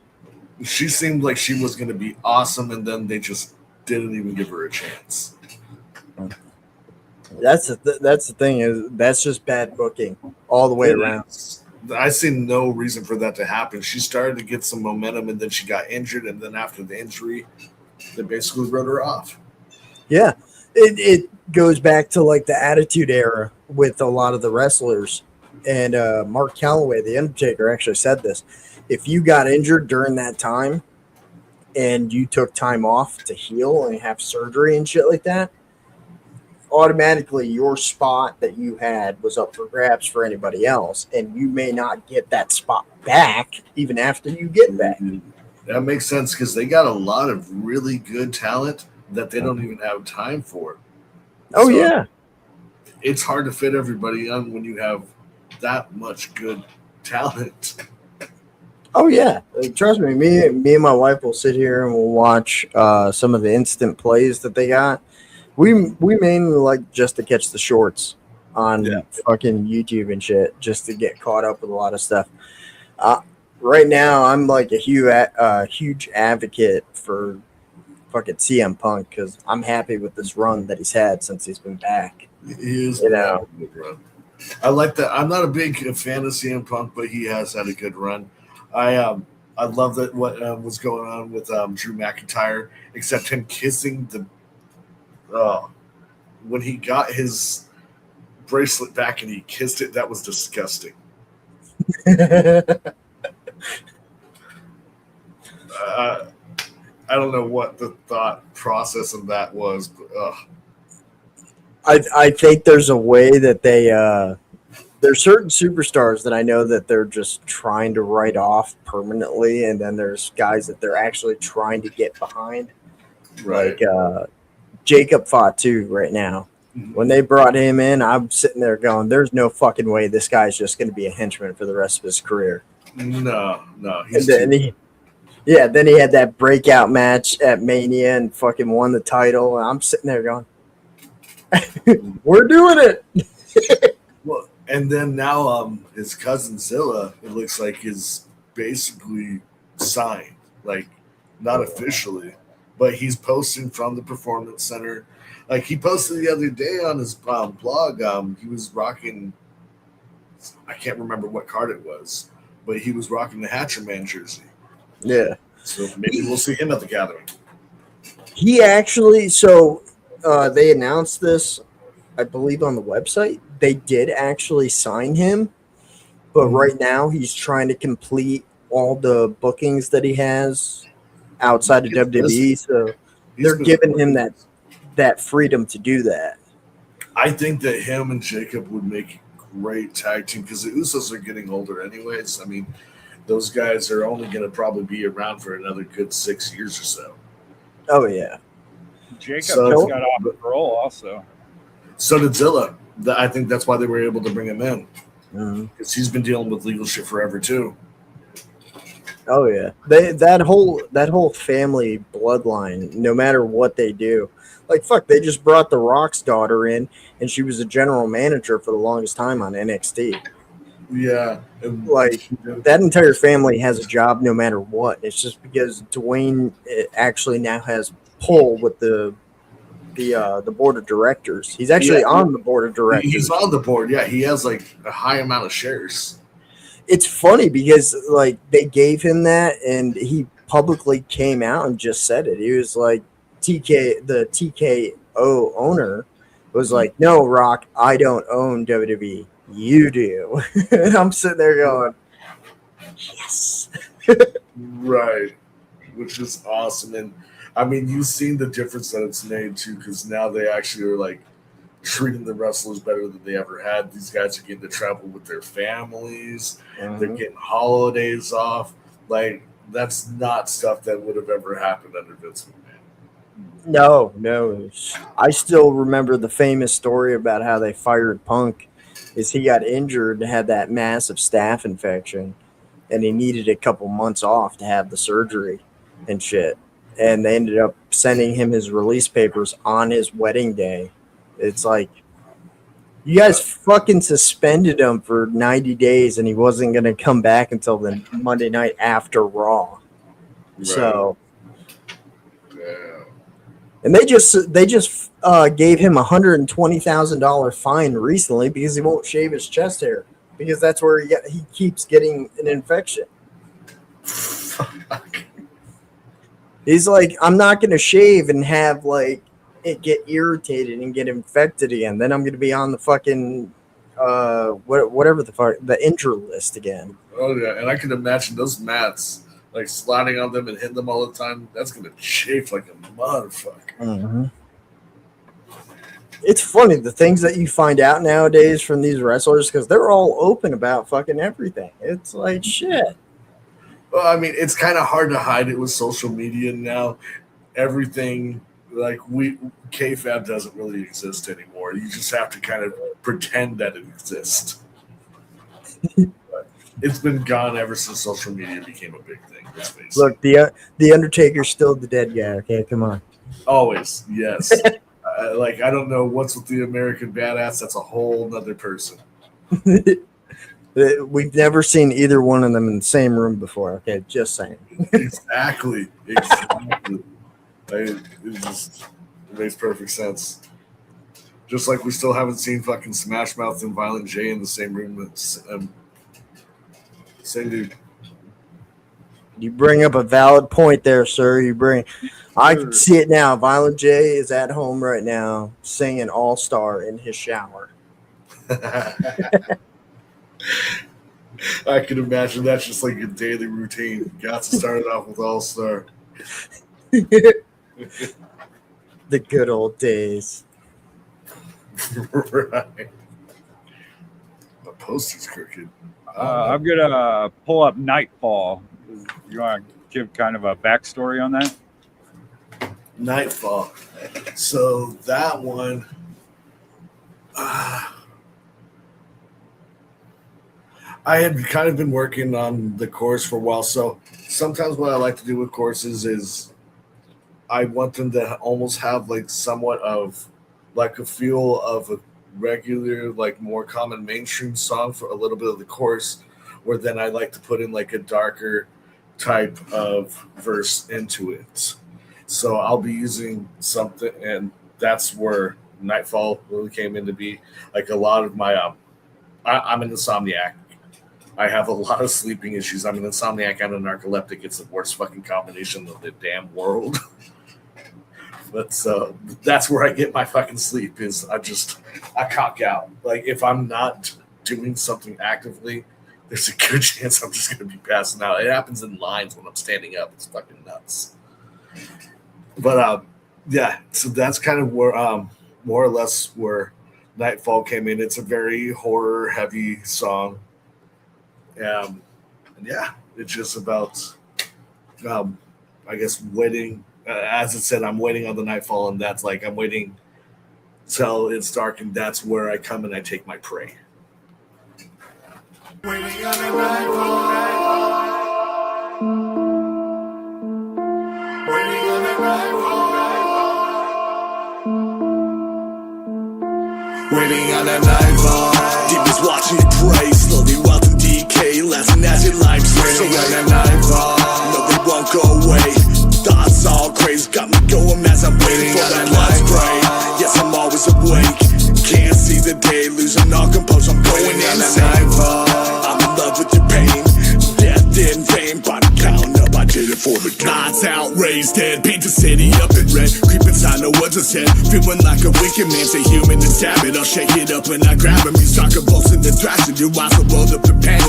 She seemed like she was going to be awesome, and then they just didn't even give her a chance. That's the thing is that's just bad booking all the way around. I see no reason for that to happen. She started to get some momentum, and then she got injured, and then after the injury, they basically wrote her off. Yeah, it goes back to like the Attitude Era with a lot of the wrestlers, and Mark Calloway, the Undertaker, actually said this: if you got injured during that time, and you took time off to heal and have surgery and shit like that, automatically your spot that you had was up for grabs for anybody else, and you may not get that spot back even after you get back. That makes sense because they got a lot of really good talent that they don't even have time for. Oh So yeah, it's hard to fit everybody on when you have that much good talent. oh yeah. Trust me, me and my wife will sit here and we'll watch some of the instant plays that they got. We mainly like just to catch the shorts on fucking YouTube and shit, just to get caught up with a lot of stuff. Right now, I'm like a huge advocate for fucking CM Punk because I'm happy with this run that he's had since he's been back. He is, you know. a good run. I like that. I'm not a big fan of CM Punk, but he has had a good run. I love that what was going on with Drew McIntyre, except him kissing the. When he got his bracelet back and he kissed it, that was disgusting. I don't know what the thought process of that was, but I think there's a way that they there's certain superstars that I know that they're just trying to write off permanently, and then there's guys that they're actually trying to get behind. right. Like Jacob Fatu right now. When they brought him in, I'm sitting there going, "There's no fucking way this guy's just going to be a henchman for the rest of his career." No. Then he had that breakout match at Mania and fucking won the title. And I'm sitting there going, "We're doing it." Well, and then now his cousin Zilla, it looks like, is basically signed, like not officially, but he's posting from the Performance Center. Like he posted the other day on his blog, he was rocking. I can't remember what card it was, but he was rocking the Hatcher Man jersey. Yeah. So maybe we'll see him at the gathering. He actually, they announced this, I believe, on the website. They did actually sign him, but right now he's trying to complete all the bookings that he has outside of WWE. So they're giving him that freedom to do that. I think that him and Jacob would make a great tag team because the Usos are getting older anyways. I mean, those guys are only going to probably be around for another good 6 years or so. Oh, yeah. Jacob just got off the roll also. So did Zilla. I think that's why they were able to bring him in. Because he's been dealing with legal shit forever, too. Oh, yeah. That whole family bloodline, no matter what they do, like, fuck, they just brought The Rock's daughter in, and she was a general manager for the longest time on NXT. Yeah. Like, that entire family has a job no matter what. It's just because Dwayne actually now has pull with the board of directors. He's actually on the board of directors. He's on the board, yeah. He has, like, a high amount of shares. It's funny because, like, they gave him that, and he publicly came out and just said it. He was like, the TKO owner was like, "No, Rock, I don't own WWE. You do." And I'm sitting there going, yes. Right, which is awesome. And I mean, you've seen the difference that it's made too, because now they actually are like treating the wrestlers better than they ever had. These guys are getting to travel with their families. They're getting holidays off. Like, that's not stuff that would have ever happened under Vince McMahon. No. I still remember the famous story about how they fired Punk. Is he got injured and had that massive staph infection, and he needed a couple months off to have the surgery and shit. And they ended up sending him his release papers on his wedding day. It's like, you guys fucking suspended him for 90 days, and he wasn't going to come back until the Monday night after Raw. Right. So, yeah. And they just gave him $120,000 fine recently because he won't shave his chest hair, because that's where he keeps getting an infection. He's like, I'm not going to shave and have like it get irritated and get infected again. Then I'm going to be on the fucking whatever the fuck, the injury list again. Oh yeah, and I can imagine those mats, like sliding on them and hitting them all the time. That's going to chafe like a motherfucker. Mm-hmm. It's funny the things that you find out nowadays from these wrestlers, because they're all open about fucking everything. It's like shit. Well, I mean, it's kind of hard to hide it with social media now. Everything, like, kayfabe doesn't really exist anymore. You just have to kind of pretend that it exists. It's been gone ever since social media became a big thing. Let's face it. Look, the Undertaker's still the dead guy. Okay, come on. Always, yes. Like, I don't know what's with the American Badass. That's a whole nother person. We've never seen either one of them in the same room before. Okay, just saying. Exactly. It makes perfect sense. Just like we still haven't seen fucking Smash Mouth and Violent J in the same room. Same dude. You bring up a valid point there, sir. I can see it now. Violent J is at home right now singing All Star in his shower. I can imagine that's just like a daily routine. Got to start it off with All Star. The good old days. Right. The poster's crooked. I'm gonna pull up Nightfall. You want to give kind of a backstory on that? Nightfall. So that one, I had kind of been working on the course for a while. So sometimes what I like to do with courses is I want them to almost have like somewhat of like a feel of a regular, like more common mainstream song for a little bit of the chorus, where then I like to put in like a darker type of verse into it. So I'll be using something, and that's where Nightfall really came in to be. Like a lot of my, I'm an insomniac. I have a lot of sleeping issues. I'm an insomniac and a narcoleptic. It's the worst fucking combination of the damn world. But so that's where I get my fucking sleep is I conk out. Like if I'm not doing something actively, there's a good chance I'm just going to be passing out. It happens in lines when I'm standing up. It's fucking nuts. But yeah, so that's kind of where more or less where Nightfall came in. It's a very horror heavy song. And yeah, it's just about, I guess, waiting. As it said, I'm waiting on the nightfall, and that's like I'm waiting till it's dark, and that's where I come and I take my prey. Waiting on the nightfall. Waiting on the nightfall. Waiting on that nightfall. Demons watching you pray, slowly wealth and decay, lasting as your life's Waiting on that nightfall. No, they won't go away. Thoughts all crazy, got me going as I'm waiting for that last break. Yes, I'm always awake. Can't see the day, losing all composure. I'm going insane. I'm in love with your pain. Death in vain, body counting up. I did it for the game. Lights out, raised dead, paint the city up in red. Creep inside, know what words I said. Feeling like a wicked man, say human and stab it. I'll shake it up when I grab him. He's talking bolts in the thrash, and your eyes will roll up the panic.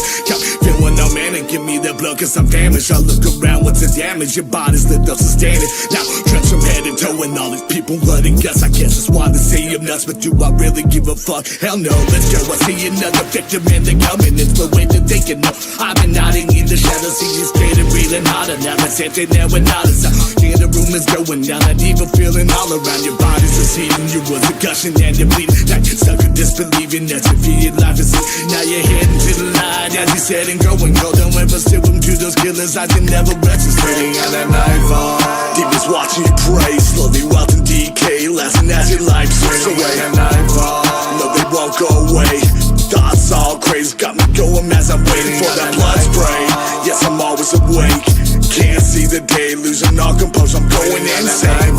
Feeling no man and give me the blood cause I'm famished. I look around, what's the damage? Your body's lived up sustain it. Now drenched from head and toe and all these people blood and guts. I guess just wanna say I'm nuts, but do I really give a fuck? Hell no, let's go. I see another victim and they're coming. It's the way that they can know. I've been hiding in the shadows, see you straight and reeling harder. Now that's it, they never notice. Yeah, the room is going down, not even feeling all around. Your body's receding, your words are gushing and you're bleeding. Like you're stuck in disbelieving that you feel your life is it. Now you're heading to the light, as you said, and going go. Don't ever slip them to those killers, I can never rest. Waiting on that nightfall, demons watching you pray, slowly rot in decay, lasting as your life slips away. At nightfall, no they won't go away. Thoughts all crazy, got me going as I'm waiting for that blood spray. Yes, I'm always awake, can't see the day, losing all composure, I'm going insane.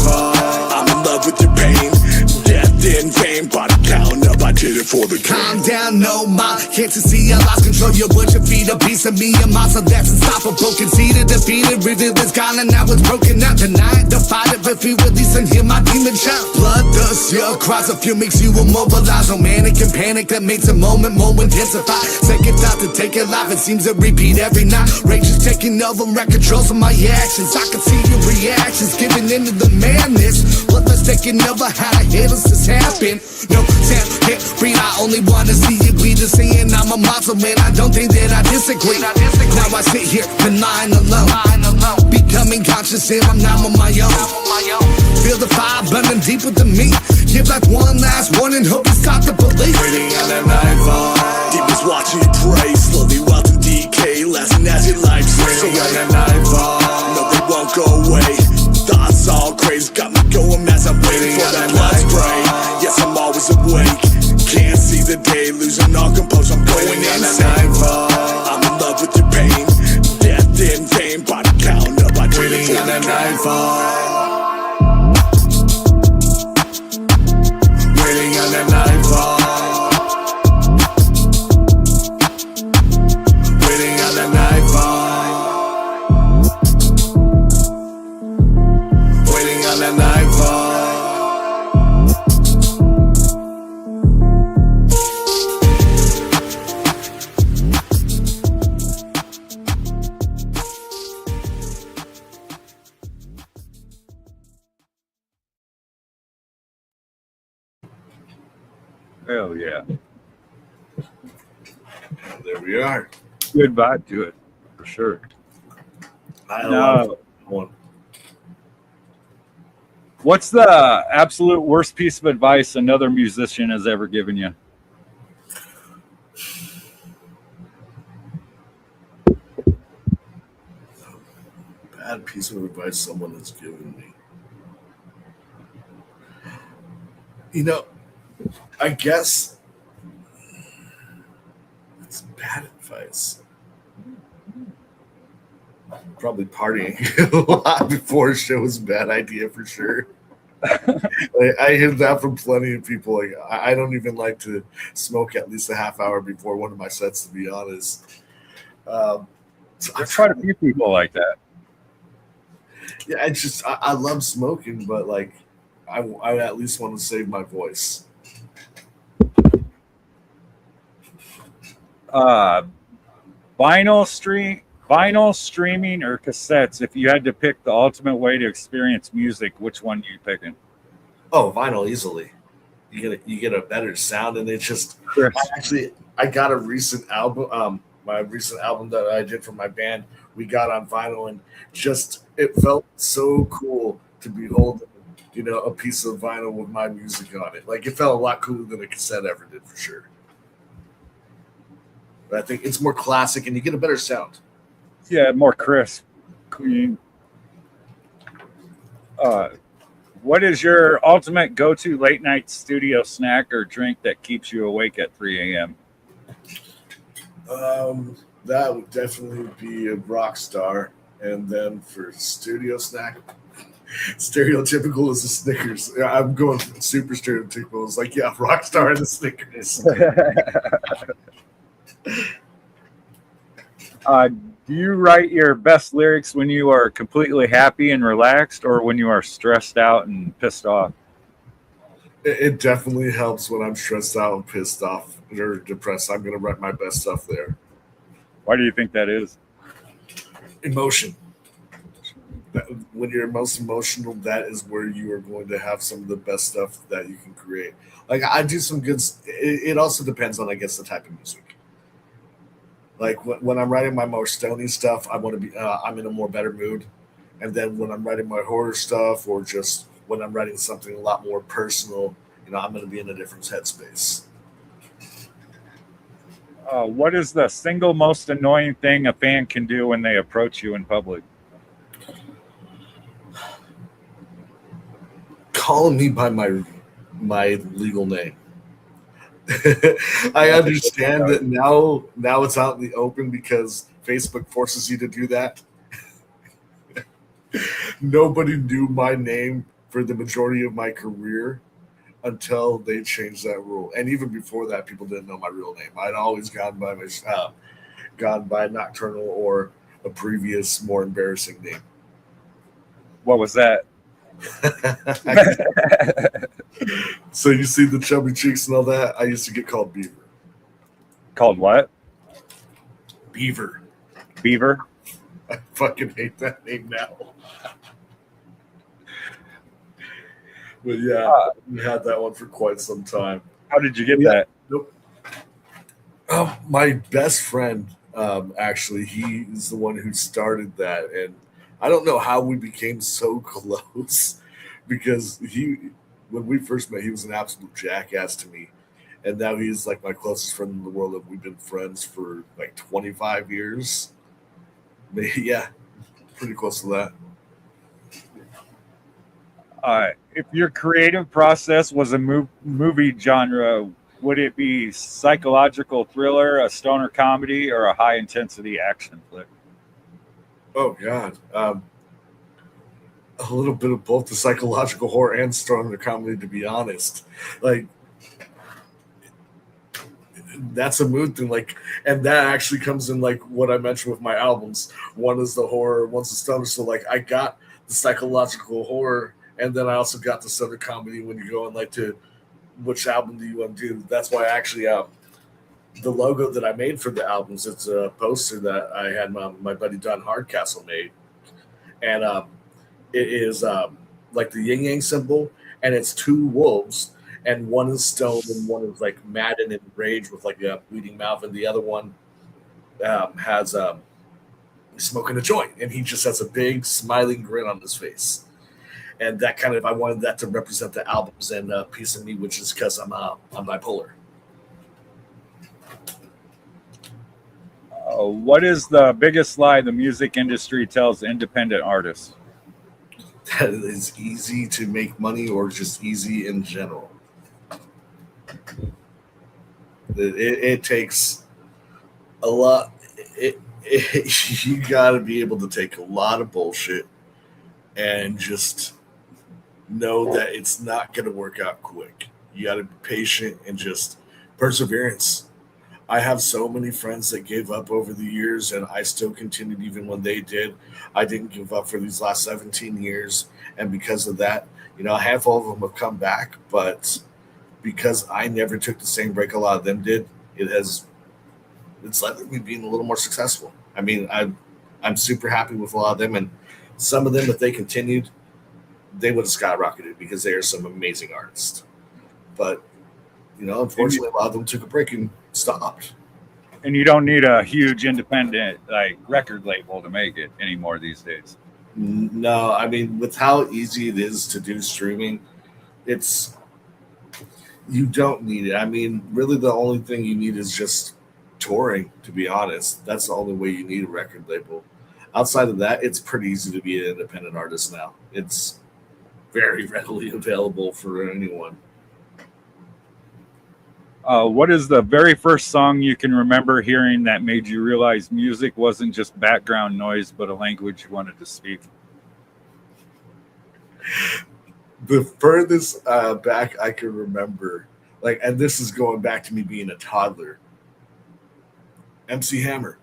I'm in love with your pain, death in vain, body count up, I did it for the game. Calm down, no mind, can't you see I lost control? You put your feet, a piece of me, a monster that's unstoppable. Conceded, defeated, revealed it's gone and now it's broken out tonight. Defied it, but feel release and hear my demon shout. Bloodthirst, your cries, a few makes you immobilize. No manic and panic that makes a moment more intensify. Second thought to take your life, it seems to repeat every night. Rage is taking over, wreck controls of my actions. I can see your reactions, giving into the madness. Bloodthirst taking over, how the hell does this happen? No sound, can't breathe, I only wanna see you bleed. Saying I'm a monster, man, I don't think that I disagree. Now I sit here and lying alone, becoming conscious and I'm now on my own. Feel the fire burning deep within me. Give like one last warning, hope you start to believe. Waiting on that nightfall, demons watching you pray, slowly rot in decay, lasting as your life slips away. Waiting on that nightfall, no they won't go away. Thoughts all crazy, got me going as I'm waiting for that blood spray. Yes, I'm always awake, can't see the day, losing all composure, I'm going insane. I'm in love with your pain, death in vain, body count up, I did it for that nightfall. Waiting on that nightfall. Waiting on that nightfall. Waiting on that nightfall. Hell yeah. There we are. Good vibe to it, for sure. I No. love one. What's the absolute worst piece of advice another musician has ever given you? Bad piece of advice someone has given me. You know, I guess it's bad advice. Probably partying a lot before a show is a bad idea for sure. I hear that from plenty of people. Like I don't even like to smoke at least a half hour before one of my sets, to be honest. So There's quite a few people like that. Yeah, I love smoking, but like I at least want to save my voice. Vinyl streaming or cassettes. If you had to pick the ultimate way to experience music, which one are you picking? Oh, vinyl easily. You get a better sound, and it's just. I got a recent album. My recent album that I did for my band, we got on vinyl, and just it felt so cool to be holding, a piece of vinyl with my music on it. Like it felt a lot cooler than a cassette ever did, for sure. But I think it's more classic, and you get a better sound. Yeah, more crisp, clean. What is your ultimate go-to late night studio snack or drink that keeps you awake at 3 a.m.? That would definitely be a Rockstar, and then for studio snack, stereotypical is a Snickers. I'm going super stereotypical. It's like Rockstar and the Snickers. Do you write your best lyrics when you are completely happy and relaxed, or when you are stressed out and pissed off? It definitely helps when I'm stressed out and pissed off or depressed. I'm gonna write my best stuff there. Why do you think that is? Emotion. When you're most emotional, that is where you are going to have some of the best stuff that you can create. Like I do some good. It also depends on, I guess, the type of music. Like when I'm writing my more stony stuff, I want to be. I'm in a more better mood, and then when I'm writing my horror stuff, or just when I'm writing something a lot more personal, I'm going to be in a different headspace. What is the single most annoying thing a fan can do when they approach you in public? Calling me by my legal name. I understand that now. Now it's out in the open because Facebook forces you to do that. Nobody knew my name for the majority of my career until they changed that rule, and even before that, people didn't know my real name. I'd always gone by Nocturnal or a previous, more embarrassing name. What was that? So you see the chubby cheeks and all that? I used to get called Beaver. Called what? Beaver. Beaver? I fucking hate that name now. But yeah, we had that one for quite some time. How did you get that? Nope. My best friend, actually, he's the one who started that, and I don't know how we became so close because when we first met, he was an absolute jackass to me, and now he's like my closest friend in the world, and we've been friends for like 25 years. But yeah, pretty close to that. If your creative process was a movie genre, would it be psychological thriller, a stoner comedy, or a high intensity action flick? Oh God, a little bit of both the psychological horror and stoner comedy. To be honest, like that's a mood thing. Like, and that actually comes in like what I mentioned with my albums. One is the horror, one's the stoner. So like, I got the psychological horror. And then I also got the stoner comedy when you go and like to which album do you want to do? That's why actually the logo that I made for the albums, it's a poster that I had my buddy Don Hardcastle made. And it is like the yin yang symbol, and it's two wolves, and one is stoned and one is like mad and enraged with like a bleeding mouth, and the other one has smoking a joint, and he just has a big smiling grin on his face. And that kind of, I wanted that to represent the albums and Piece of Me, which is because I'm bipolar. What is the biggest lie the music industry tells independent artists? That it is easy to make money, or just easy in general. It takes a lot. You got to be able to take a lot of bullshit and just know that it's not going to work out quick. You got to be patient and just perseverance. I have so many friends that gave up over the years, and I still continued even when they did. I didn't give up for these last 17 years, and because of that, a handful of them have come back, but because I never took the same break a lot of them did, it's led me being a little more successful. I mean, I'm super happy with a lot of them, and some of them, if they continued, they would have skyrocketed because they are some amazing artists. But, unfortunately, a lot of them took a break and stopped. And you don't need a huge independent record label to make it anymore these days. No, I mean, with how easy it is to do streaming, you don't need it. I mean, really the only thing you need is just touring, to be honest. That's the only way you need a record label. Outside of that, it's pretty easy to be an independent artist now. It's very readily available for anyone. What is the very first song you can remember hearing that made you realize music wasn't just background noise, but a language you wanted to speak? The furthest back I can remember, and this is going back to me being a toddler, MC Hammer.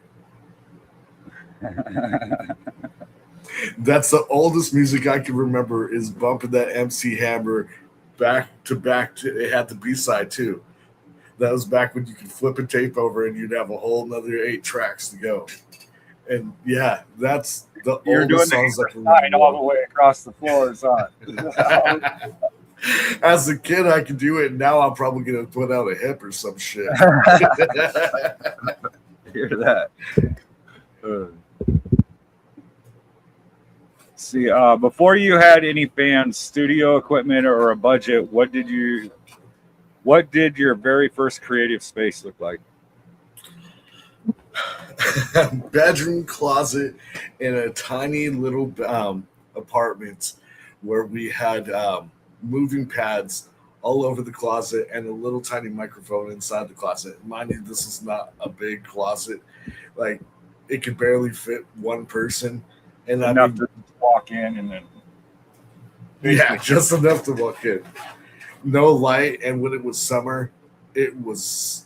That's the oldest music I can remember, is bumping that MC Hammer back to back. It had the B side too. That was back when you could flip a tape over and you'd have a whole another 8 tracks to go. And yeah, that's the You're doing oldest songs I the can sign all the remember. way across the floors, huh? As a kid, I could do it. Now I'm probably gonna put out a hip or some shit. Hear that? See, before you had any fans, studio equipment, or a budget, what did your very first creative space look like? Bedroom, closet, in a tiny little apartment where we had moving pads all over the closet and a little tiny microphone inside the closet. Mind you, this is not a big closet. Like, it could barely fit one person. And Enough to walk in and then yeah, just enough to walk in. No light, and when it was summer, it was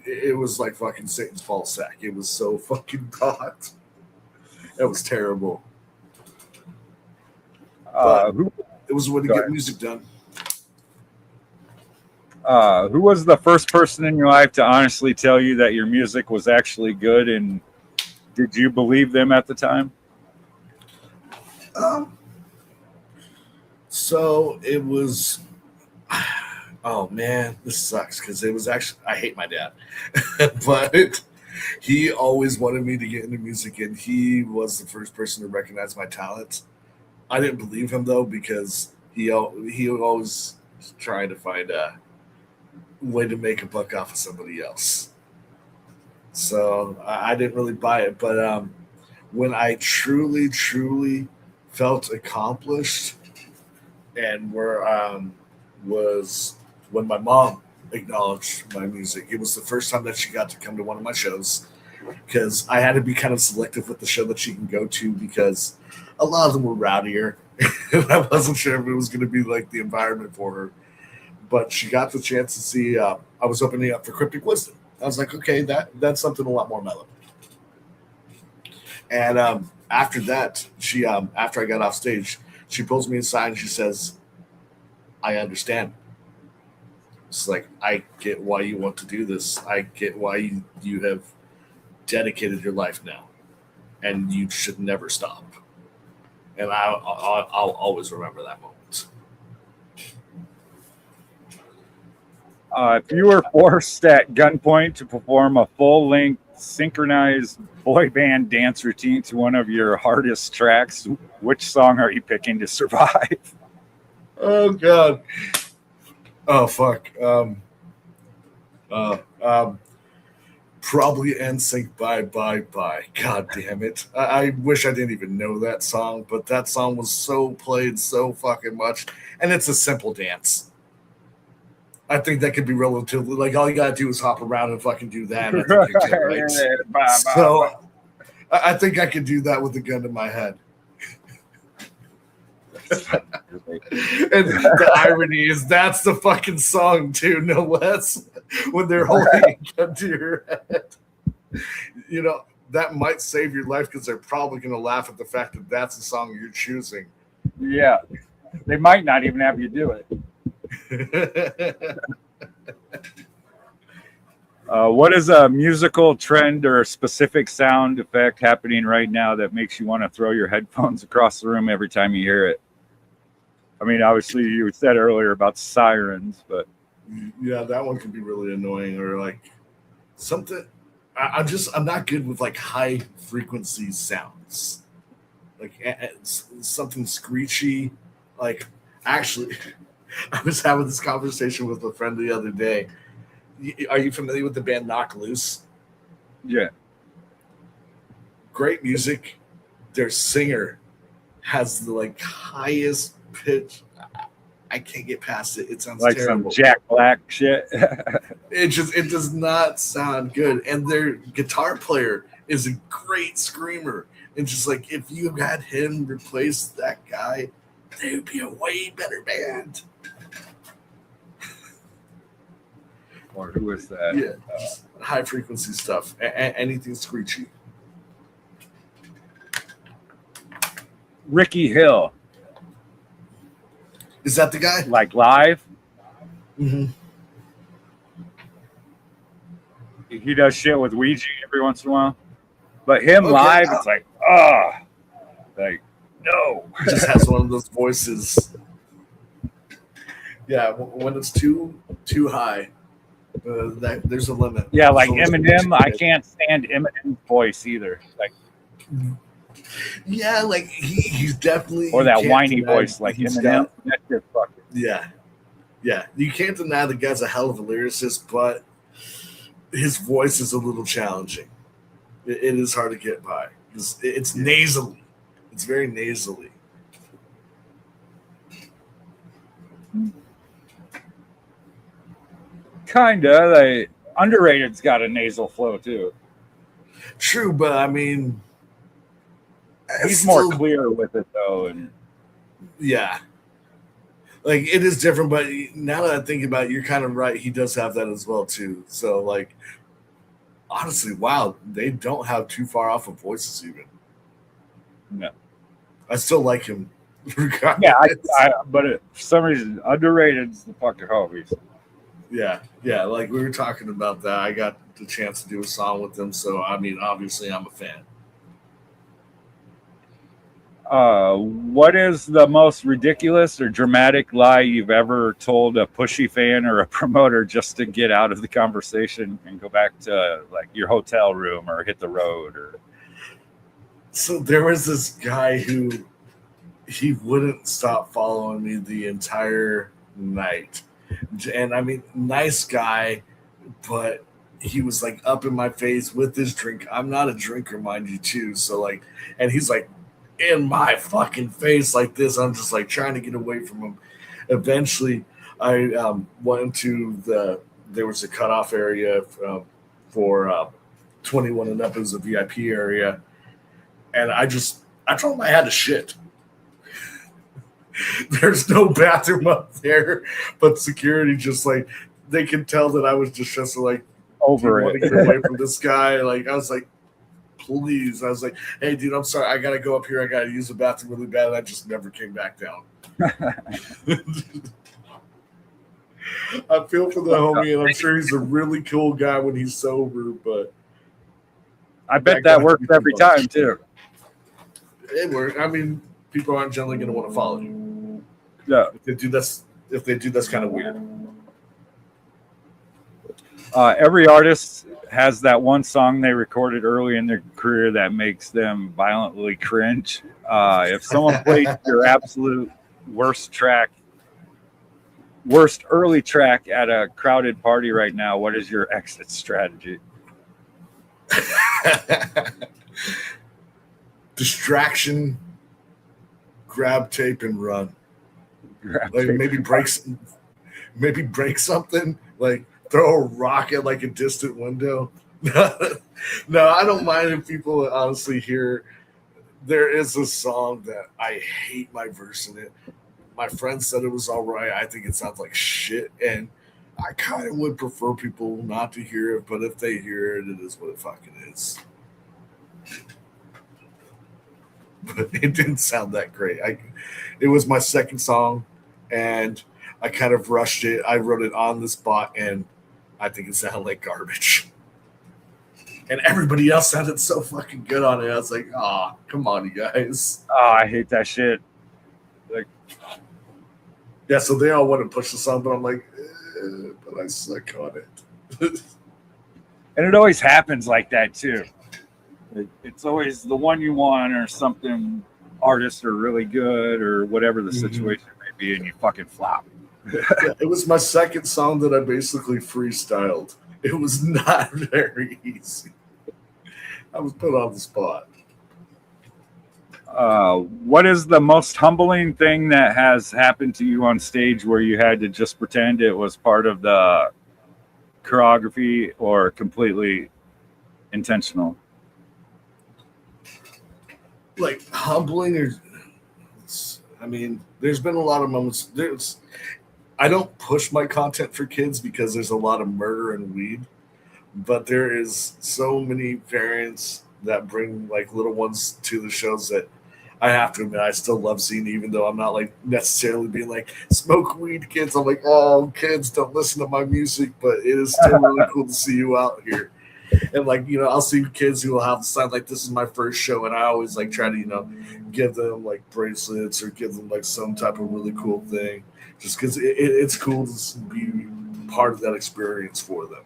like fucking Satan's fall sack. It was so fucking hot. That was terrible. It was a way to get music done. Who was the first person in your life to honestly tell you that your music was actually good, and did you believe them at the time? So it was. Oh man, this sucks because it was actually. I hate my dad, but he always wanted me to get into music, and he was the first person to recognize my talent. I didn't believe him though because he always trying to find a way to make a buck off of somebody else. So I didn't really buy it, but when I truly felt accomplished, and was when my mom acknowledged my music. It was the first time that she got to come to one of my shows, because I had to be kind of selective with the show that she can go to because a lot of them were rowdier. And I wasn't sure if it was going to be like the environment for her. But she got the chance to see. I was opening up for Cryptic Wisdom. I was like, okay, that's something a lot more mellow. And after that, she after I got off stage, she pulls me aside and she says, "I understand. It's like, I get why you want to do this. I get why you have dedicated your life now, and you should never stop." And I'll always remember that moment. If you were forced at gunpoint to perform a full-length synchronized boy band dance routine to one of your hardest tracks, which song are you picking to survive? Oh God. Oh fuck. Probably NSYNC Bye Bye Bye. God damn it. I wish I didn't even know that song, but that song was so played so fucking much. And it's a simple dance. I think that could be relatively, like, all you gotta do is hop around and fucking do that. And I think you're right. So I think I could do that with a gun to my head. And the irony is that's the fucking song too, no less, when they're holding a gun to your head. You know, that might save your life because they're probably going to laugh at the fact that that's the song you're choosing. Yeah. They might not even have you do it. What is a musical trend or a specific sound effect happening right now that makes you want to throw your headphones across the room every time you hear it? I mean, obviously, you said earlier about sirens, but yeah, that one can be really annoying. Or like something. I'm not good with like high frequency sounds, like something screechy. Like, actually, I was having this conversation with a friend the other day. Are you familiar with the band Knock Loose? Yeah. Great music. Their singer has the like highest pitch. I can't get past it. It sounds like terrible. Some Jack Black shit. It does not sound good. And their guitar player is a great screamer. And just like, if you had him replace that guy, they would be a way better band. Or who is that? Yeah, high frequency stuff. Anything screechy. Ricky Hill. Is that the guy? Like live, Mm-hmm. he does shit with Ouija every once in a while. But him Okay. live, it's like, like no. Just has one of those voices. Yeah, when it's too high, there's a limit. Yeah, like There's a limit. Eminem, I can't stand Eminem's voice either. Like, Yeah, like he's definitely, or you that can't whiny deny voice like he's Eminem. got- That's just fucking. yeah. You can't deny the guy's a hell of a lyricist, but his voice is a little challenging. It is hard to get by. It's nasally. It's very nasally. Kinda like Underrated's got a nasal flow too. True, but I mean, He's still- more clear with it though, and Yeah. Like it is different, but now that I think about it, you're kind of right. He does have that as well too. So like, honestly, wow, they don't have too far off of voices even. no. I still like him. Regardless. Yeah, but for some reason, Underrated's the fucking homies. Yeah. Like we were talking about that. I got the chance to do a song with them, so I mean, obviously, I'm a fan. What is the most ridiculous or dramatic lie you've ever told a pushy fan or a promoter just to get out of the conversation and go back to like your hotel room or hit the road? Or So there was this guy who he wouldn't stop following me the entire night. And I mean, nice guy, but he was like up in my face with his drink. I'm not a drinker, mind you, too. So like, and he's like in my fucking face like this. I'm just like trying to get away from him. Eventually, I went into there was a cutoff area for 21 and up. It was a VIP area. And I told him I had to shit. There's no bathroom up there, but security just like they can tell that I was just like over want it. to get away from this guy. Like I was like, please. I was like, hey dude, I'm sorry, I gotta go up here. I gotta use the bathroom really bad. And I just never came back down. I feel for the homie, and I'm sure he's a really cool guy when he's sober, but I bet that works every time too. it works. I mean, people aren't generally gonna want to follow you. Yeah. If they do, that's kind of weird. Every artist has that one song they recorded early in their career that makes them violently cringe. If someone played your absolute worst early track at a crowded party right now, what is your exit strategy? Distraction, grab tape and run. Like maybe break something, like throw a rock at like a distant window. No, I don't mind if people honestly hear. There is a song that I hate my verse in it. My friend said it was all right. I think it sounds like shit, and I kind of would prefer people not to hear it. But if they hear it, it is what it fucking is. But it didn't sound that great. It was my second song, and I kind of rushed it. I wrote it on the spot, and I think it sounded like garbage. And everybody else sounded so fucking good on it. I was like, "Ah, come on, you guys." Oh, I hate that shit. Like, yeah, so they all want to push the song, but I'm like, but I suck on it. and it always happens like that too. It's always the one you want or something. Artists are really good or whatever the situation may be, and you fucking flop. Yeah, it was my second song that I basically freestyled. It was not very easy. I was put on the spot. What is the most humbling thing that has happened to you on stage where you had to just pretend it was part of the choreography or completely intentional? Like humbling, or I mean, there's been a lot of moments. I don't push my content for kids because there's a lot of murder and weed, but there is so many variants that bring like little ones to the shows that I have to admit, I still love seeing it, even though I'm not like necessarily being like smoke weed, kids. I'm like, oh, kids, don't listen to my music, but it is still really cool to see you out here. And like, you know, I'll see kids who will have the sign like, this is my first show, and I always like try to, you know, give them like bracelets or give them like some type of really cool thing, just because it's cool to be part of that experience for them.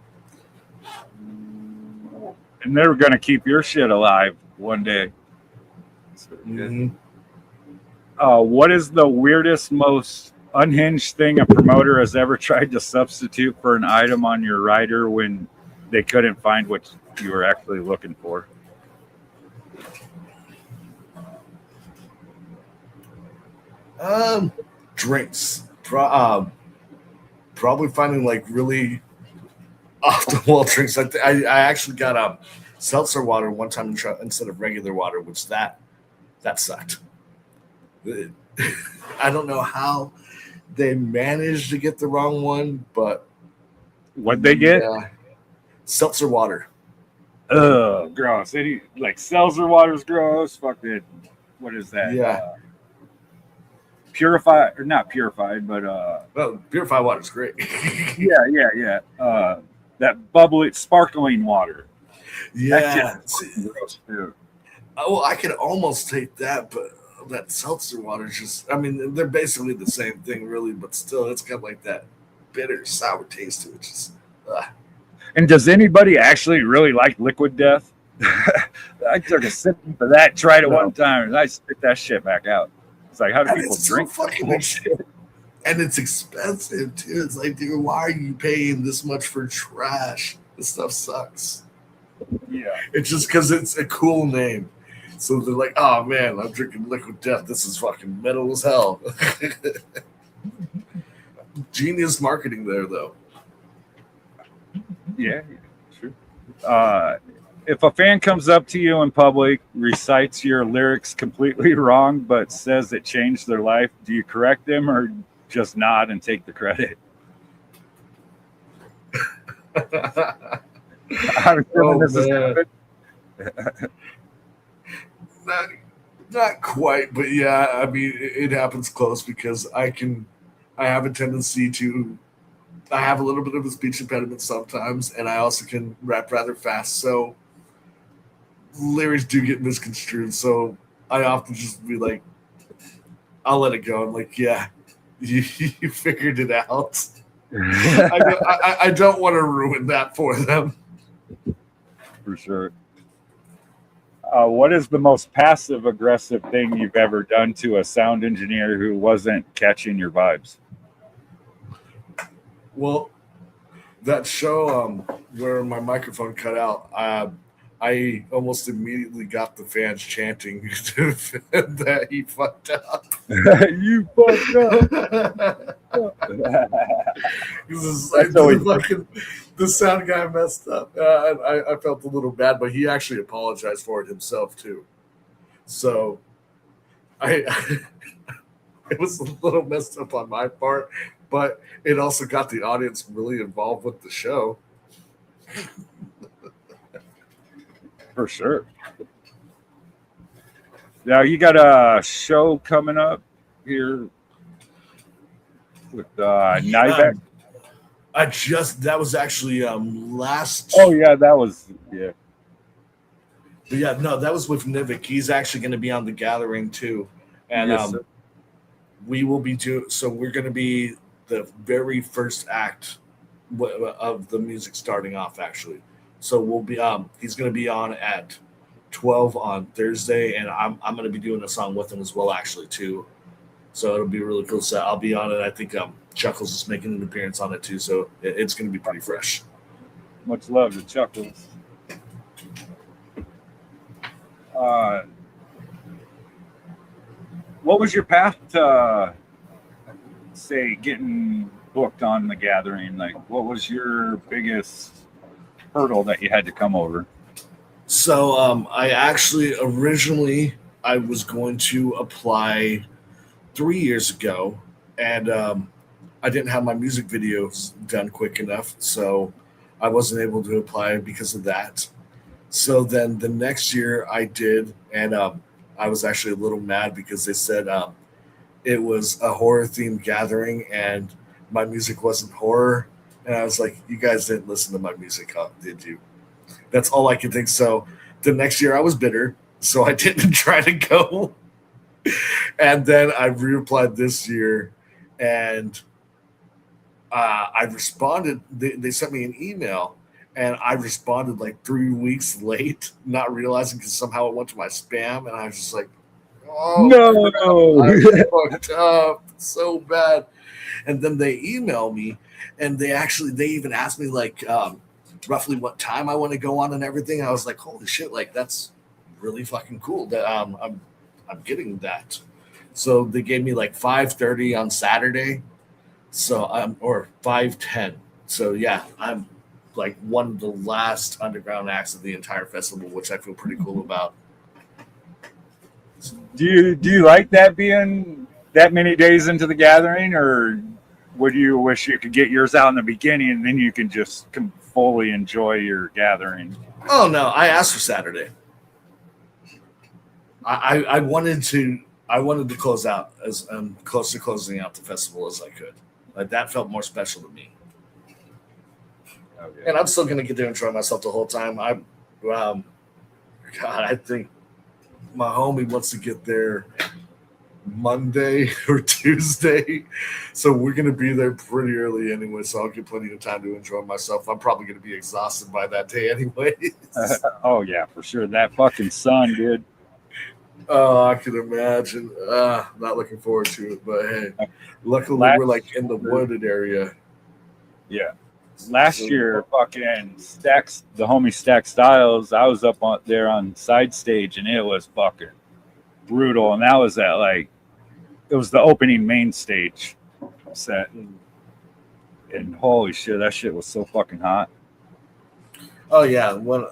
And they're gonna keep your shit alive one day. Mm-hmm. What is the weirdest, most unhinged thing a promoter has ever tried to substitute for an item on your rider when they couldn't find what you were actually looking for? Drinks. Probably finding like really off the wall drinks. I actually got seltzer water one time instead of regular water, which that sucked. I don't know how they managed to get the wrong one, but What'd they get? Seltzer water. Ugh, gross. Any like seltzer water's gross. Fucking, what is that? Yeah. Purified or not purified, but well, purified water is great. yeah. That bubbly, sparkling water. Yeah. Gross too. Well, I could almost take that, but that seltzer water is just, I mean, they're basically the same thing, really, but still, it's got like that bitter, sour taste to it. Just, And does anybody actually really like Liquid Death? I took a sip of that, tried it one time, and I spit that shit back out. It's like, how do people drink? So fucking shit? And it's expensive, too. It's like, dude, why are you paying this much for trash? This stuff sucks. Yeah. It's just because it's a cool name. So they're like, oh man, I'm drinking Liquid Death. This is fucking metal as hell. Genius marketing there, though. Yeah, true. If a fan comes up to you in public, recites your lyrics completely wrong, but says it changed their life, do you correct them or just nod and take the credit? I'm assuming this is good. Not quite, but yeah, I mean, it happens close because I have a tendency to, I have a little bit of a speech impediment sometimes, and I also can rap rather fast, so lyrics do get misconstrued, so I often just be like, I'll let it go. I'm like, yeah, you figured it out. I don't want to ruin that for them. For sure. What is the most passive aggressive thing you've ever done to a sound engineer who wasn't catching your vibes? Well, that show where my microphone cut out, I almost immediately got the fans chanting that he fucked up. You fucked up. The sound guy messed up. I felt a little bad, but he actually apologized for it himself too. So it was a little messed up on my part, but it also got the audience really involved with the show. For sure. Now you got a show coming up here with Nybeck. That was actually last. Oh yeah, that was yeah. But yeah, no, that was with Nivik. He's actually going to be on The Gathering too, and Yes, we will be so we're going to be the very first act of the music starting off actually. So we'll be he's going to be on at 12 on Thursday, and I'm going to be doing a song with him as well actually too. So it'll be a really cool set. I'll be on it. I think Chuckles is making an appearance on it too, so it's going to be pretty fresh. Much love to Chuckles. What was your path to, say, getting booked on The Gathering? Like, what was your biggest hurdle that you had to come over? So I actually originally I was going to apply 3 years ago, and I didn't have my music videos done quick enough, so I wasn't able to apply because of that. So then the next year I did, and I was actually a little mad because they said it was a horror themed gathering and my music wasn't horror. And I was like, you guys didn't listen to my music, huh? Did you? That's all I could think. So the next year I was bitter, so I didn't try to go. And then I reapplied this year, and I responded. They sent me an email, and I responded like 3 weeks late, not realizing because somehow it went to my spam, and I was just like, "Oh No, I fucked up so bad." And then they email me, and they even asked me like roughly what time I want to go on and everything. I was like, "Holy shit! Like that's really fucking cool that I'm getting that." So they gave me like 5:30 on Saturday. So or 5:10. So yeah, I'm like one of the last underground acts of the entire festival, which I feel pretty cool about. do you like that being that many days into the gathering, or would you wish you could get yours out in the beginning and then you can just fully enjoy your gathering? Oh no, I asked for Saturday. I wanted to close out as close to closing out the festival as I could. Like that felt more special to me. Okay. And I'm still gonna get there and enjoy myself the whole time. God, I think my homie wants to get there Monday or Tuesday, so we're gonna be there pretty early anyway. So I'll get plenty of time to enjoy myself. I'm probably gonna be exhausted by that day anyway. Oh yeah, for sure. That fucking sun, dude. Oh, I can imagine. Not looking forward to it, but hey, luckily we're like in the wooded area. Yeah. Last year, fucking Stacks, the homie Stack Styles, I was up there on side stage, and it was fucking brutal. And that was it was the opening main stage set. And holy shit, that shit was so fucking hot. Oh yeah, when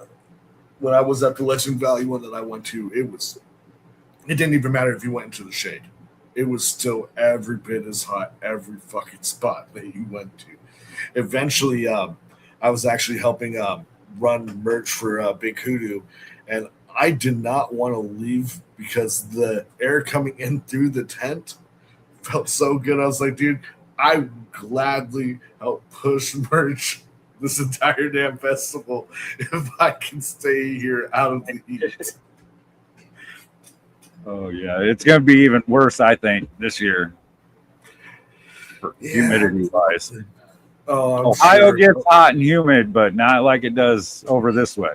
I was at the Legend Valley one that I went to, it didn't even matter if you went into the shade. It was still every bit as hot every fucking spot that you went to. Eventually, I was actually helping run merch for Big Hoodoo, and I did not want to leave because the air coming in through the tent felt so good. I was like, dude, I would gladly help push merch this entire damn festival if I can stay here out of the heat. Oh yeah, it's gonna be even worse, I think, this year for humidity wise. Oh, Ohio gets hot and humid, but not like it does over this way.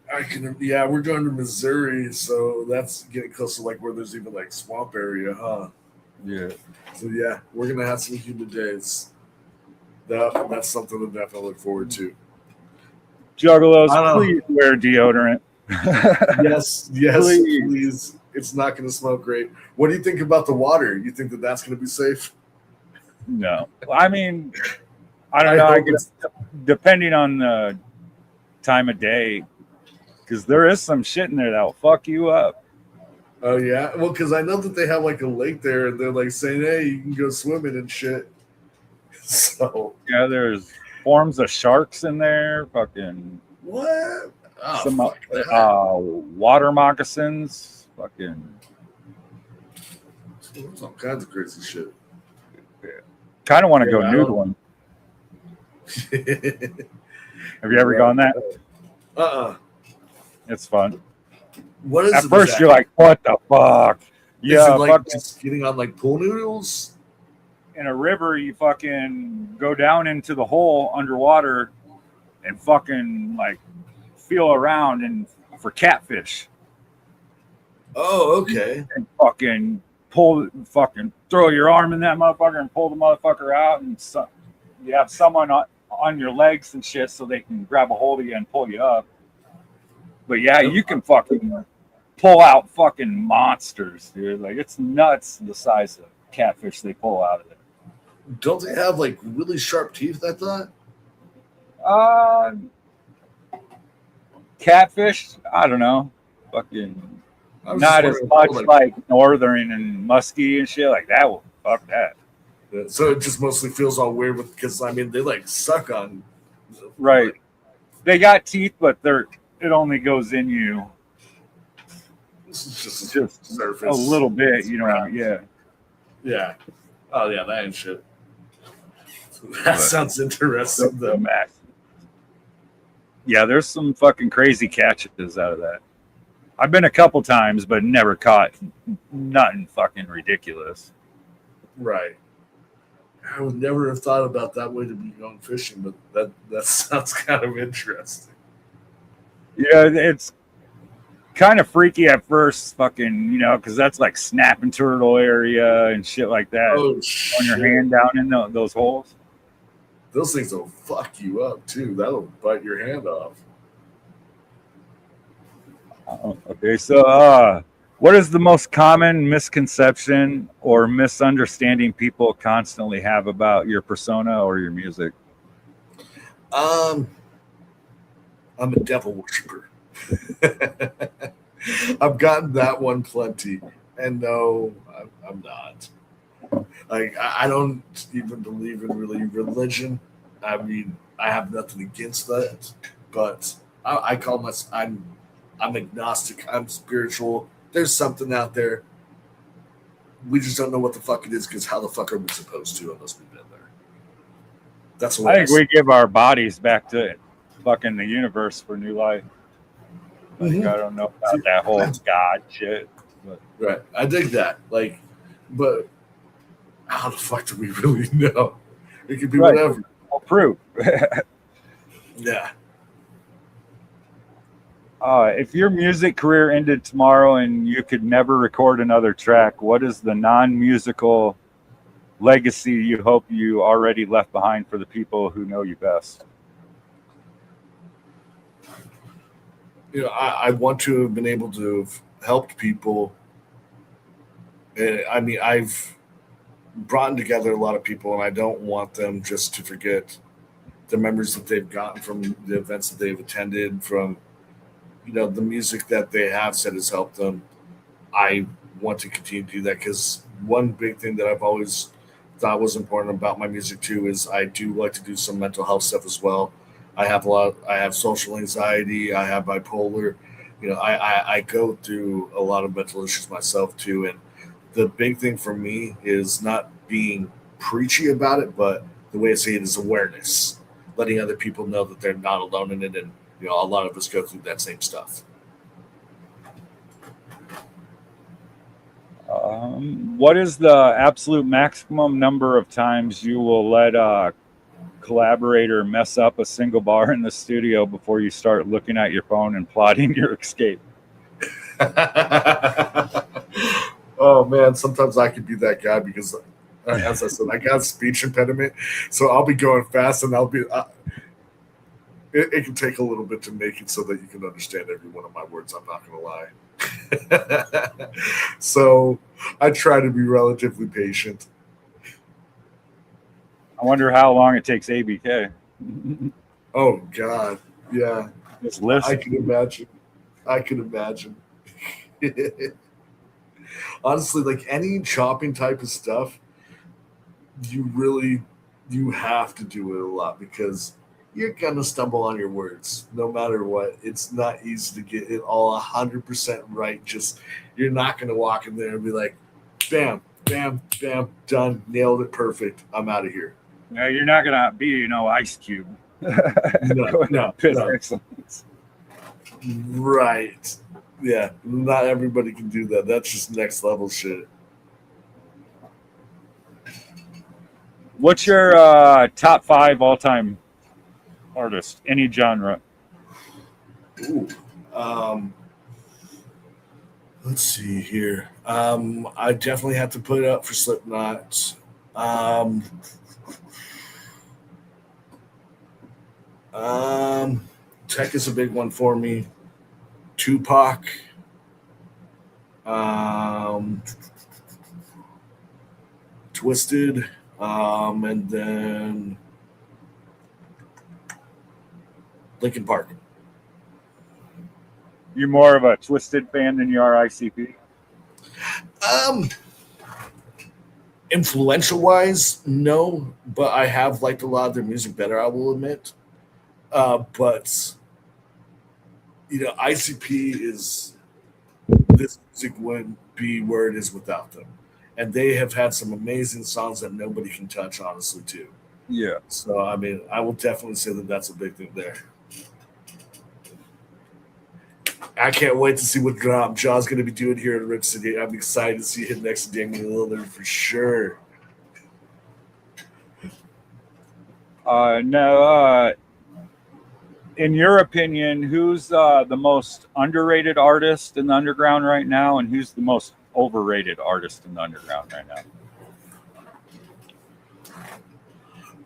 We're going to Missouri, so that's getting close to like where there's even like swamp area, huh? Yeah. So yeah, we're gonna have some humid days. That's something to definitely look forward to. Juggalos, please wear deodorant. Yes, please. It's not going to smell great. What do you think about the water? You think that that's going to be safe? No. I mean, I don't know. I guess depending on the time of day, because there is some shit in there that'll fuck you up. Oh, yeah? Well, because I know that they have like a lake there, and they're like saying, hey, you can go swimming and shit. So. Yeah, there's forms of sharks in there. Fucking. What? Oh, some water moccasins. Fucking. There's all kinds of crazy shit. Kind of want to go noodling. Have you ever gone that? It's fun. What is At first, you're like, what the fuck? Yeah, like just getting on like pool noodles? In a river, you fucking go down into the hole underwater and fucking like feel around and for catfish. Oh, okay. And fucking throw your arm in that motherfucker and pull the motherfucker out, and you have someone on your legs and shit so they can grab a hold of you and pull you up. But yeah, you can fucking pull out fucking monsters, dude. Like it's nuts the size of catfish they pull out of there. Don't they have like really sharp teeth? I thought. Catfish, I don't know. Fucking not as much like northern and musky and shit like that. Well, fuck that. So it just mostly feels all weird because I mean they like suck on. Right. They got teeth, but it only goes in you It's just Just surface. a little bit, you know. Right. Yeah. Yeah. Oh yeah, that ain't shit. That sounds interesting though. Yeah, there's some fucking crazy catches out of that. I've been a couple times, but never caught nothing fucking ridiculous. Right. I would never have thought about that way to be going fishing, but that sounds kind of interesting. Yeah, it's kind of freaky at first, fucking, you know, because that's like snapping turtle area and shit like that. Oh, on your hand down in those holes. Those things will fuck you up too. That'll bite your hand off. Okay, so what is the most common misconception or misunderstanding people constantly have about your persona or your music? I'm a devil worshiper. I've gotten that one plenty, and no, I'm not. Like I don't even believe in really religion. I mean, I have nothing against that, but I call myself I'm agnostic. I'm spiritual. There's something out there. We just don't know what the fuck it is because how the fuck are we supposed to unless we've been there? That's what I think we give our bodies back to fucking the universe for new life. Like, I don't know about that whole God shit. But. Right. I dig that. Like, but how the fuck do we really know? It could be whatever. Well, proof. Yeah. If your music career ended tomorrow and you could never record another track, what is the non-musical legacy you hope you already left behind for the people who know you best? You know, I want to have been able to have helped people. I mean, I've brought together a lot of people, and I don't want them just to forget the memories that they've gotten from the events that they've attended, from the music that they have said has helped them. I want to continue to do that because one big thing that I've always thought was important about my music too is I do like to do some mental health stuff as well. I have social anxiety. I have bipolar. I go through a lot of mental issues myself too. And the big thing for me is not being preachy about it, but the way I see it is awareness, letting other people know that they're not alone in it. And, a lot of us go through that same stuff. What is the absolute maximum number of times you will let a collaborator mess up a single bar in the studio before you start looking at your phone and plotting your escape? Oh man, sometimes I could be that guy because, as I said, I got a speech impediment, so I'll be going fast and I'll be. It can take a little bit to make it so that you can understand every one of my words. I'm not going to lie. So I try to be relatively patient. I wonder how long it takes ABK. Oh God, yeah. Just listen. I can imagine. Honestly, like any chopping type of stuff, you have to do it a lot because you're gonna stumble on your words no matter what. It's not easy to get it all 100% right. Just you're not gonna walk in there and be like, bam, bam, bam, done, nailed it, perfect. I'm out of here. No, you're not gonna be, Ice Cube. No. Right. Yeah, not everybody can do that. That's just next level shit. What's your top 5 all-time artists, any genre? Ooh. Let's see here. I definitely have to put it up for Slipknot. Tech is a big one for me. Tupac. Twisted. And then Linkin Park. You more of a Twisted fan than you are ICP? Influential wise, no, but I have liked a lot of their music better, I will admit. But ICP is this music wouldn't be where it is without them. And they have had some amazing songs that nobody can touch, honestly, too. Yeah. So, I mean, I will definitely say that that's a big thing there. I can't wait to see what Jaw's going to be doing here in Rip City. I'm excited to see him next to Damian Lillard for sure. Now, in your opinion, who's the most underrated artist in the underground right now, and who's the most overrated artist in the underground right now?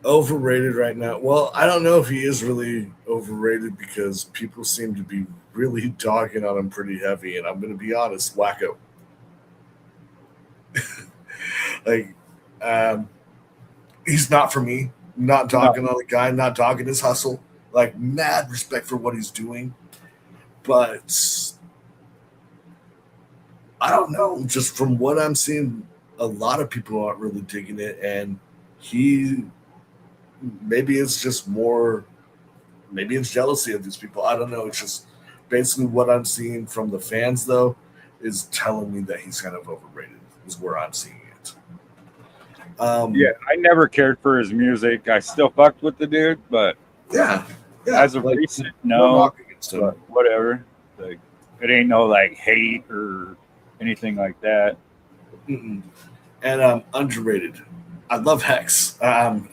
Overrated right now. Well, I don't know if he is really overrated because people seem to be really dogging on him pretty heavy, and I'm going to be honest, wacko. Like, he's not for me. Not dogging on the guy, not dogging his hustle. Like, mad respect for what he's doing. But I don't know. Just from what I'm seeing, a lot of people aren't really digging it. And maybe it's just more, maybe it's jealousy of these people. I don't know. It's just basically what I'm seeing from the fans, though, is telling me that he's kind of overrated, is where I'm seeing it. Yeah, I never cared for his music. I still fucked with the dude, but yeah, as of recent, no, but whatever. Like, it ain't no like hate or anything like that. Mm-mm. And underrated. I love Hex.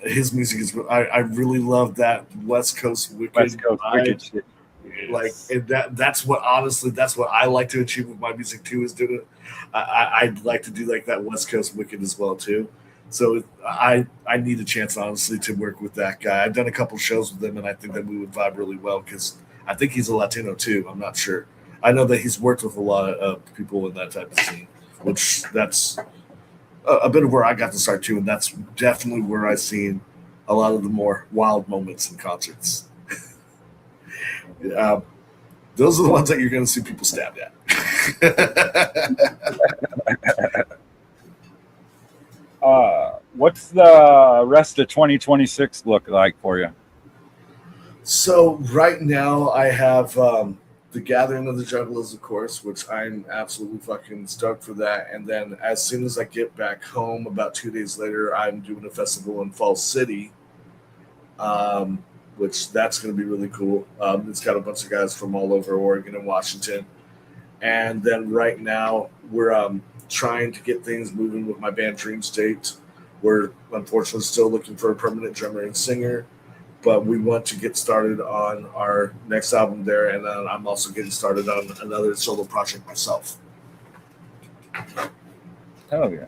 His music is. I really love that West Coast Wicked shit. Like that's what honestly that's what I like to achieve with my music too, is doing it. I'd like to do like that West Coast Wicked as well too. So I need a chance honestly to work with that guy. I've done a couple shows with him, and I think that we would vibe really well because I think he's a Latino too. I'm not sure. I know that he's worked with a lot of people in that type of scene, which that's a bit of where I got to start too, and that's definitely where I've seen a lot of the more wild moments in concerts. Those are the ones that you're going to see people stabbed at. What's the rest of 2026 look like for you? So right now I have the Gathering of the Juggalos, of course, which I'm absolutely fucking stoked for that. And then as soon as I get back home, about 2 days later, I'm doing a festival in Falls City, which that's going to be really cool. It's got a bunch of guys from all over Oregon and Washington. And then right now we're trying to get things moving with my band Dream State. We're unfortunately still looking for a permanent drummer and singer, but we want to get started on our next album there. And then I'm also getting started on another solo project myself. Oh yeah.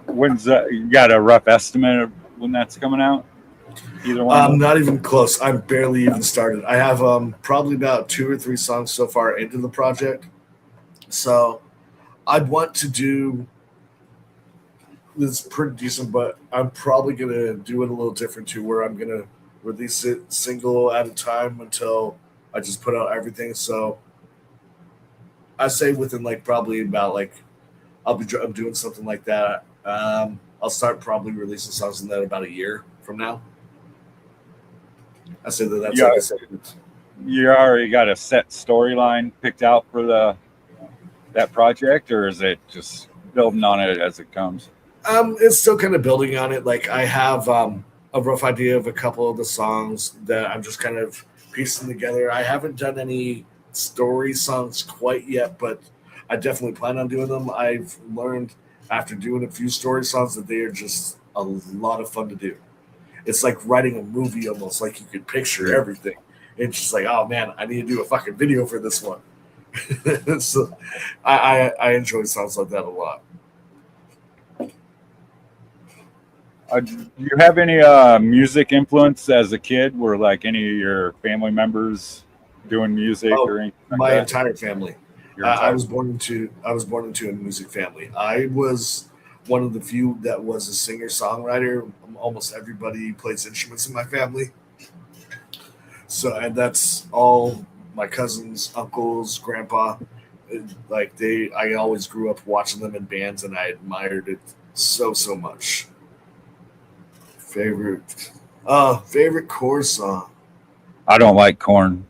When's you got a rough estimate of when that's coming out? Either one? I'm not even close. I'm barely even started. I have probably about 2 or 3 songs so far into the project. So I'd want to do this pretty decent, but I'm probably going to do it a little different too, where I'm going to release it single at a time until I just put out everything. So I say within like probably about like I'm doing something like that. I'll start probably releasing songs in that about a year from now. I say that's like I said. You already got a set storyline picked out for that project, or is it just building on it as it comes? It's still kind of building on it. Like I have a rough idea of a couple of the songs that I'm just kind of piecing together. I haven't done any story songs quite yet, but I definitely plan on doing them. I've learned after doing a few story songs that they are just a lot of fun to do. It's like writing a movie almost, like you could picture everything. It's just like, oh man, I need to do a fucking video for this one. So I enjoy songs like that a lot. Do you have any music influence as a kid? Were like any of your family members doing music or anything like my that? entire family. I was born into a music family. I was one of the few that was a singer-songwriter. Almost everybody plays instruments in my family. So, and that's all my cousins, uncles, grandpa. I always grew up watching them in bands, and I admired it so much. Favorite Core song. I don't like Korn.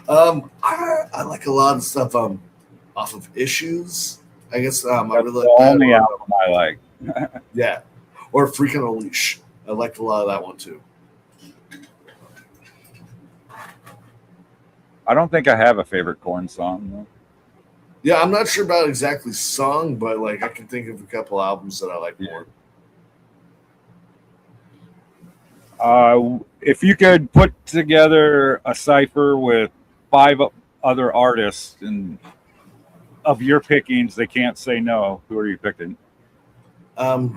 I I like a lot of stuff off of Issues. I guess I That's really the like that. only album I like. Yeah, or Freaking on a Leash. I liked a lot of that one too. I don't think I have a favorite Korn song though. Yeah, I'm not sure about exactly song, but like I can think of a couple albums that I like more. If you could put together a cipher with 5 other artists and of your pickings, they can't say no. Who are you picking?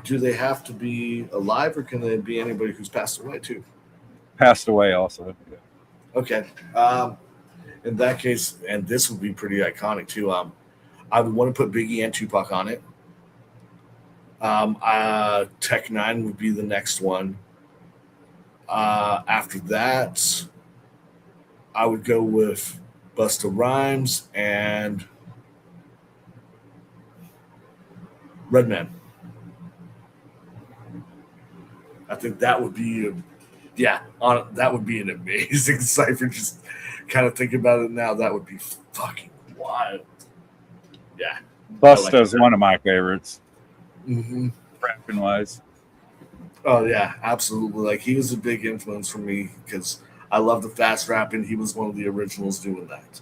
Do they have to be alive, or can they be anybody who's passed away too? Passed away also. Yeah. Okay. In that case, and this would be pretty iconic too. I would want to put Biggie and Tupac on it. Tech Nine would be the next one. After that, I would go with Busta Rhymes and Redman. I think that would be, that would be an amazing cipher. Just kind of thinking about it now, that would be fucking wild. Yeah, Busta's one of my favorites, Mm-hmm. rapping wise. Oh yeah, absolutely. Like he was a big influence for me because I love the fast rapping. He was one of the originals doing that.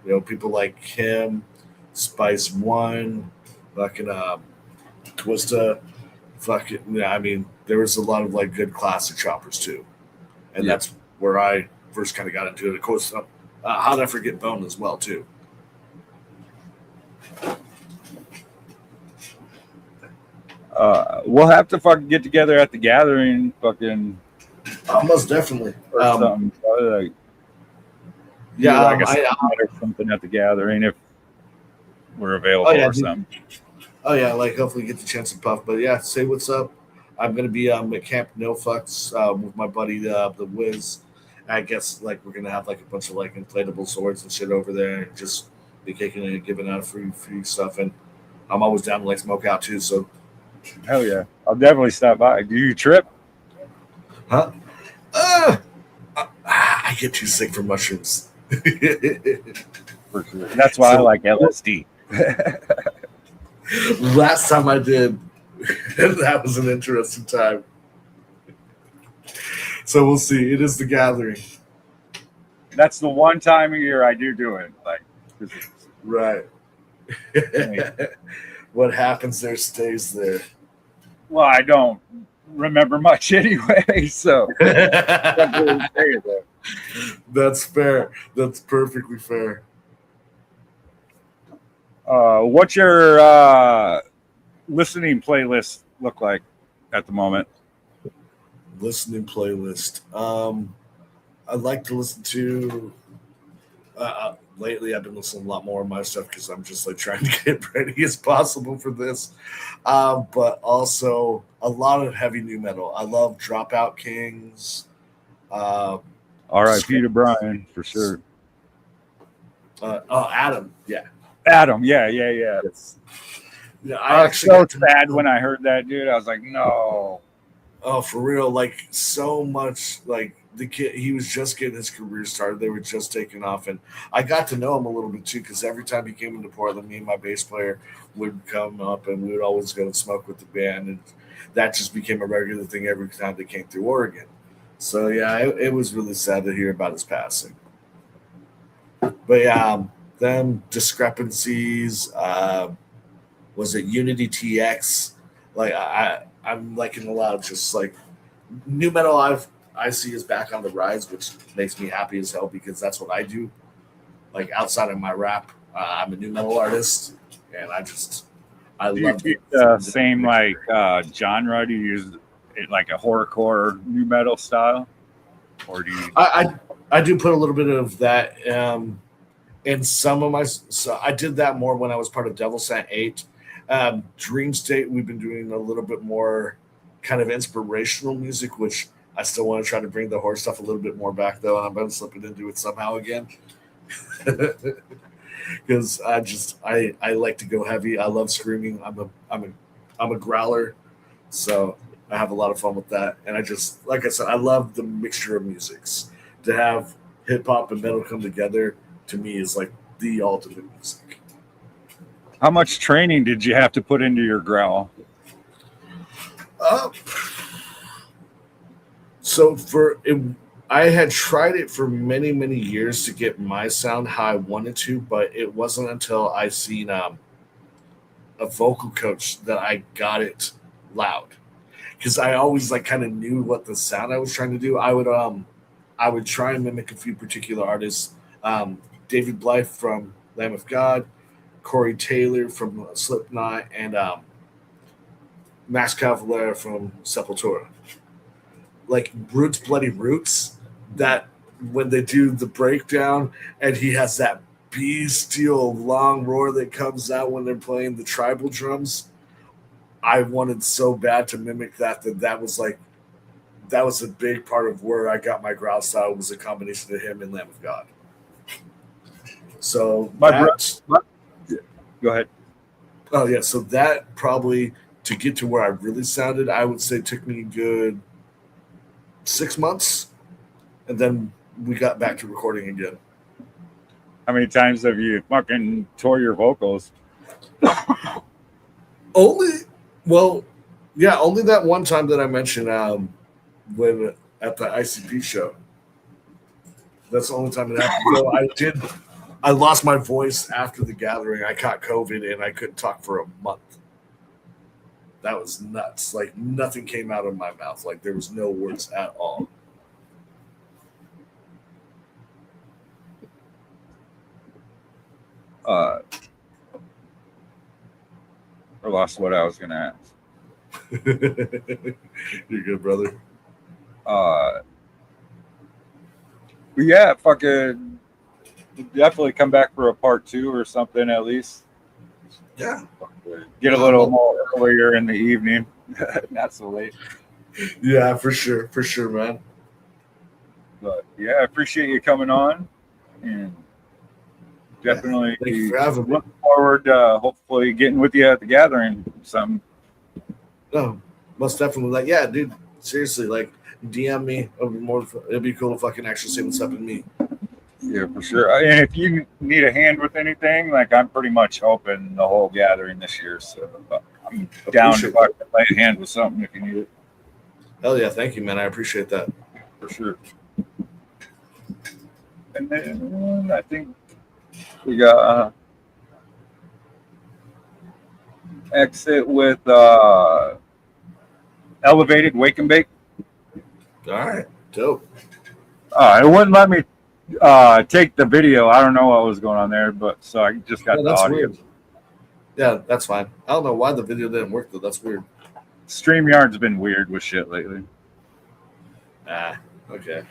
You know, people like him, Spice One, fucking Twista, fucking yeah. I mean, there was a lot of like good classic choppers too, and that's where I first kind of got into it. Of course, how did I forget Bone as well too? We'll have to fucking get together at the gathering, fucking Most definitely. or something. Like, Yeah, like a summit or something at the gathering if we're available or something. Oh yeah, like hopefully get the chance to puff. But yeah, say what's up. I'm gonna be at Camp No Fucks with my buddy the Wiz. I guess like we're gonna have like a bunch of like inflatable swords and shit over there, and just be kicking and giving out free stuff. And I'm always down to like smoke out too. So Hell yeah, I'll definitely stop by. Do you trip? huh? I get too sick for mushrooms. For sure. That's why I like LSD. Last time I did, that was an interesting time. So we'll see. It is the gathering. That's the one time a year I do it. Like, right. What happens there stays there. Well, I don't remember much anyway, so that's fair. That's perfectly fair. What's your listening playlist look like at the moment? Listening playlist. I'd like to listen to. Lately, I've been listening a lot more of my stuff because I'm just like trying to get ready as possible for this. But also a lot of heavy new metal. I love Dropout Kings. R.I.P. to Brian for sure. Adam. Yeah. Adam. Yeah. Yeah. I was so sad when I heard that, dude. I was like, no. Oh, for real. Like so much like the kid, he was just getting his career started. They were just taking off, and I got to know him a little bit too because every time he came into Portland, me and my bass player would come up, and we would always go and smoke with the band, and that just became a regular thing every time they came through Oregon. So yeah, it was really sad to hear about his passing. But yeah, them discrepancies. Was it Unity TX? Like I'm liking a lot of just like new metal. I see is back on the rise, which makes me happy as hell because that's what I do. Like outside of my rap, I'm a new metal artist, and I do love you the same like genre? Do you use it like a horrorcore new metal style, or do you? I do put a little bit of that in some of my. So I did that more when I was part of Devil Sent 8. Dream State, we've been doing a little bit more kind of inspirational music, which I still want to try to bring the horror stuff a little bit more back though, and I'm going to slip it into it somehow again. Because I like to go heavy. I love screaming. I'm a growler, so I have a lot of fun with that. And like I said, I love the mixture of musics. To have hip hop and metal come together to me is like the ultimate music. How much training did you have to put into your growl? So I had tried it for many, many years to get my sound how I wanted to, but it wasn't until I seen a vocal coach that I got it loud. Because I always like kind of knew what the sound I was trying to do. I would try and mimic a few particular artists. David Blythe from Lamb of God, Corey Taylor from Slipknot, and Max Cavalera from Sepultura. Like Roots Bloody Roots, that when they do the breakdown and he has that bestial long roar that comes out when they're playing the tribal drums, I wanted so bad to mimic that was a big part of where I got my growl style, was a combination of him and Lamb of God. So Go ahead. Oh yeah, so that probably, to get to where I really sounded, I would say took me a good 6 months, and then we got back to recording again. How many times have you fucking tore your vocals? Only that one time that I mentioned when at the ICP show. That's the only time it happened. So I lost my voice after the gathering. I caught COVID and I couldn't talk for a month. That was nuts. Like nothing came out of my mouth. Like there was no words at all. I lost what I was gonna ask. You're good, brother. But yeah, fucking definitely come back for a part 2 or something at least. Yeah. Get a little more earlier in the evening. Not so late. Yeah, for sure, man. But yeah, I appreciate you coming on, and definitely Thank you for having me. look forward to hopefully getting with you at the gathering. No, most definitely. Like, yeah, dude. Seriously, like, DM me. It'd be cool if I can actually say what's up in me. Yeah, for sure. And if you need a hand with anything, like I'm pretty much open the whole gathering this year, so I'm down to fucking lay a hand with something if you need it. Hell yeah, thank you, man. I appreciate that. For sure. And then I think we got exit with elevated wake and bake. All right, dope. It wouldn't let me take the video. I don't know what was going on there, but so I just got the audio. Weird. Yeah, that's fine. I don't know why the video didn't work though. That's weird. StreamYard's been weird with shit lately. Okay.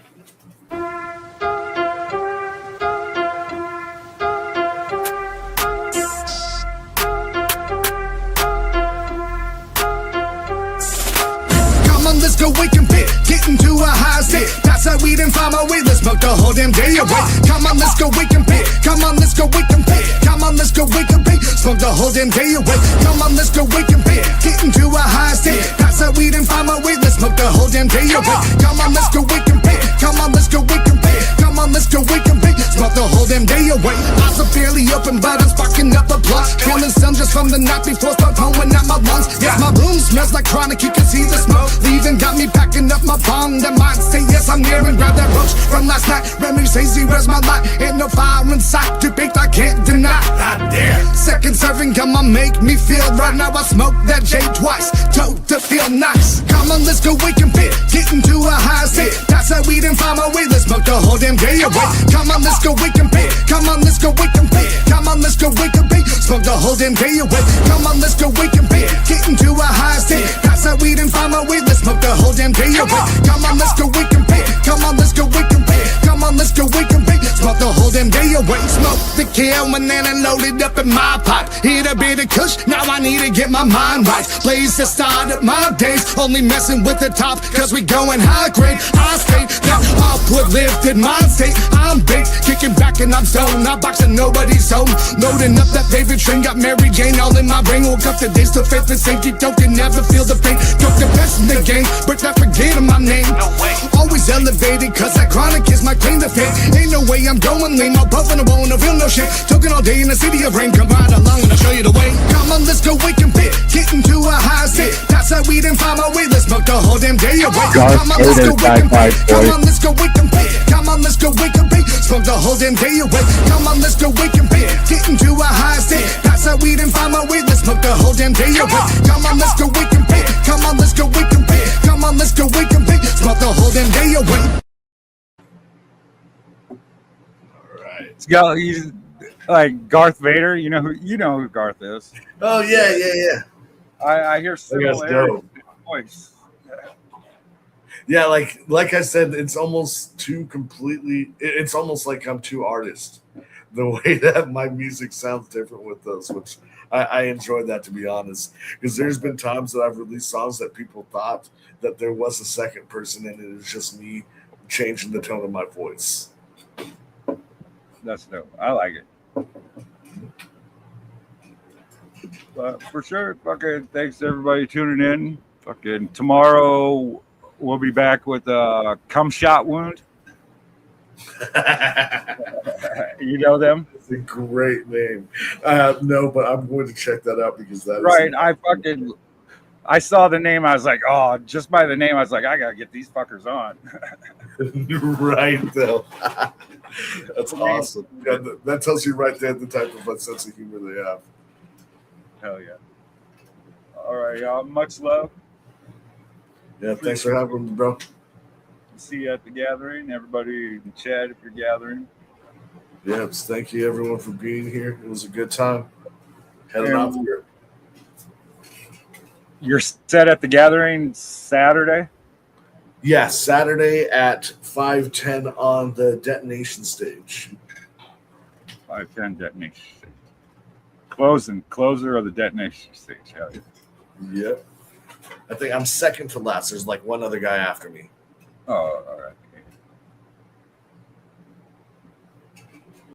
Let's go wake and fit, get into a high state. Pass that weed and find my way, let's smoke the whole damn day away. Come on, let's go wake and fit. Come on, let's go wake and fit. Come on, let's go wake and fit. Smoke the whole damn day away. Come on, let's go wake and fit. Get into a high state. Pass that weed and find my way, let's smoke the whole damn day away. Come on, let's go wake and fit. Come on, let's go wake and fit. Come on, let's go wake and fit. Smoke the whole damn day away. Eyes are barely open, but I'm sparking up a blunt. Feeling sun just from the night before, start blowing out my lungs. Yes, my room smells like chronic, you can see the smoke. Leaving got me packing up my bomb. That might say yes, I'm here and grab that roach from last night. Memories hazy, where's my light? Ain't no fire inside to bake, I can't deny. Not there. Second serving, come on, make me feel right now. I smoke that J twice, tote to feel nice. Come on, let's go wake and fit, get into a high state. Pass that weed and find my way, let's smoke the whole damn day away. Come on, let's go wake and fit. Come on, let's go wake and fit. Come on, let's go wake and fit. Smoke the whole damn day away. Come on, let's go wake and fit, get into a high state. Pass that weed and find my way, let's smoke the whole damn day away. Come on, let's go wake and bake. Come on, let's go wake and bake. Come on, let's go wake and bake. Smoke the whole damn day away. Smoke the kill and then I load it up in my pot. Hit a bit of kush, now I need to get my mind right. Blaze to start up my days. Only messing with the top, cause we going high grade. I stay now upward lifted mind state. I'm baked, kicking back and I'm stoned. Not boxing nobody's home. Loading up that favorite train, got Mary Jane all in my brain. Woke up today, still faith and safety. Don't you never feel the pain. Took the best in the game, but I forget my name. No way. Always elevated, cause that chronic is my claim to fame. Ain't no way I'm I'm going, lean my puff and I won't feel no shit. Talking all day in the city of rain, come right along and I'll show you the way. Come on, let's go wake and fit, get into a high state. That's how we didn't find my way, let's smoke the whole damn day away. Come on, let's go wake and fit, come on, let's go wake and fit. Come on, let's go wake and fit, smoke the whole damn day away. Come on, let's go wake and fit, get into a high state. That's how we didn't find my way, let's smoke the whole damn day away. Come on, let's go wake and fit, come on, let's go wake and fit. Come on, let's go wake and fit, smoke the whole damn day away. It's got, he's like Garth Vader. You know who Garth is. Oh yeah. I hear similarities in his voice. Yeah, like I said, it's almost too completely. It's almost like I'm two artists. The way that my music sounds different with those, which I enjoy that, to be honest. Because there's been times that I've released songs that people thought that there was a second person in it. It was just me changing the tone of my voice. That's dope. I like it. But for sure, fucking thanks to everybody tuning in. Fucking tomorrow we'll be back with a cum shot wound. You know them? It's a great name. No, but I'm going to check that out because that right. is I saw the name. I was like, oh, just by the name, I was like, I gotta get these fuckers on. right though. That's awesome. Yeah, that tells you right there the type of sense of humor they have. Hell yeah. All right, y'all. Much love. Yeah, thanks for having me, bro. See you at the gathering. Everybody in chat if you're gathering. Yes, thank you everyone for being here. It was a good time. Heading out here. You're set at the gathering Saturday? Yeah, Saturday at 5:10 on the detonation stage. 5:10 detonation stage. Closer of the detonation stage. Hell yeah. Yep. I think I'm second to last. There's like one other guy after me. Oh, all right.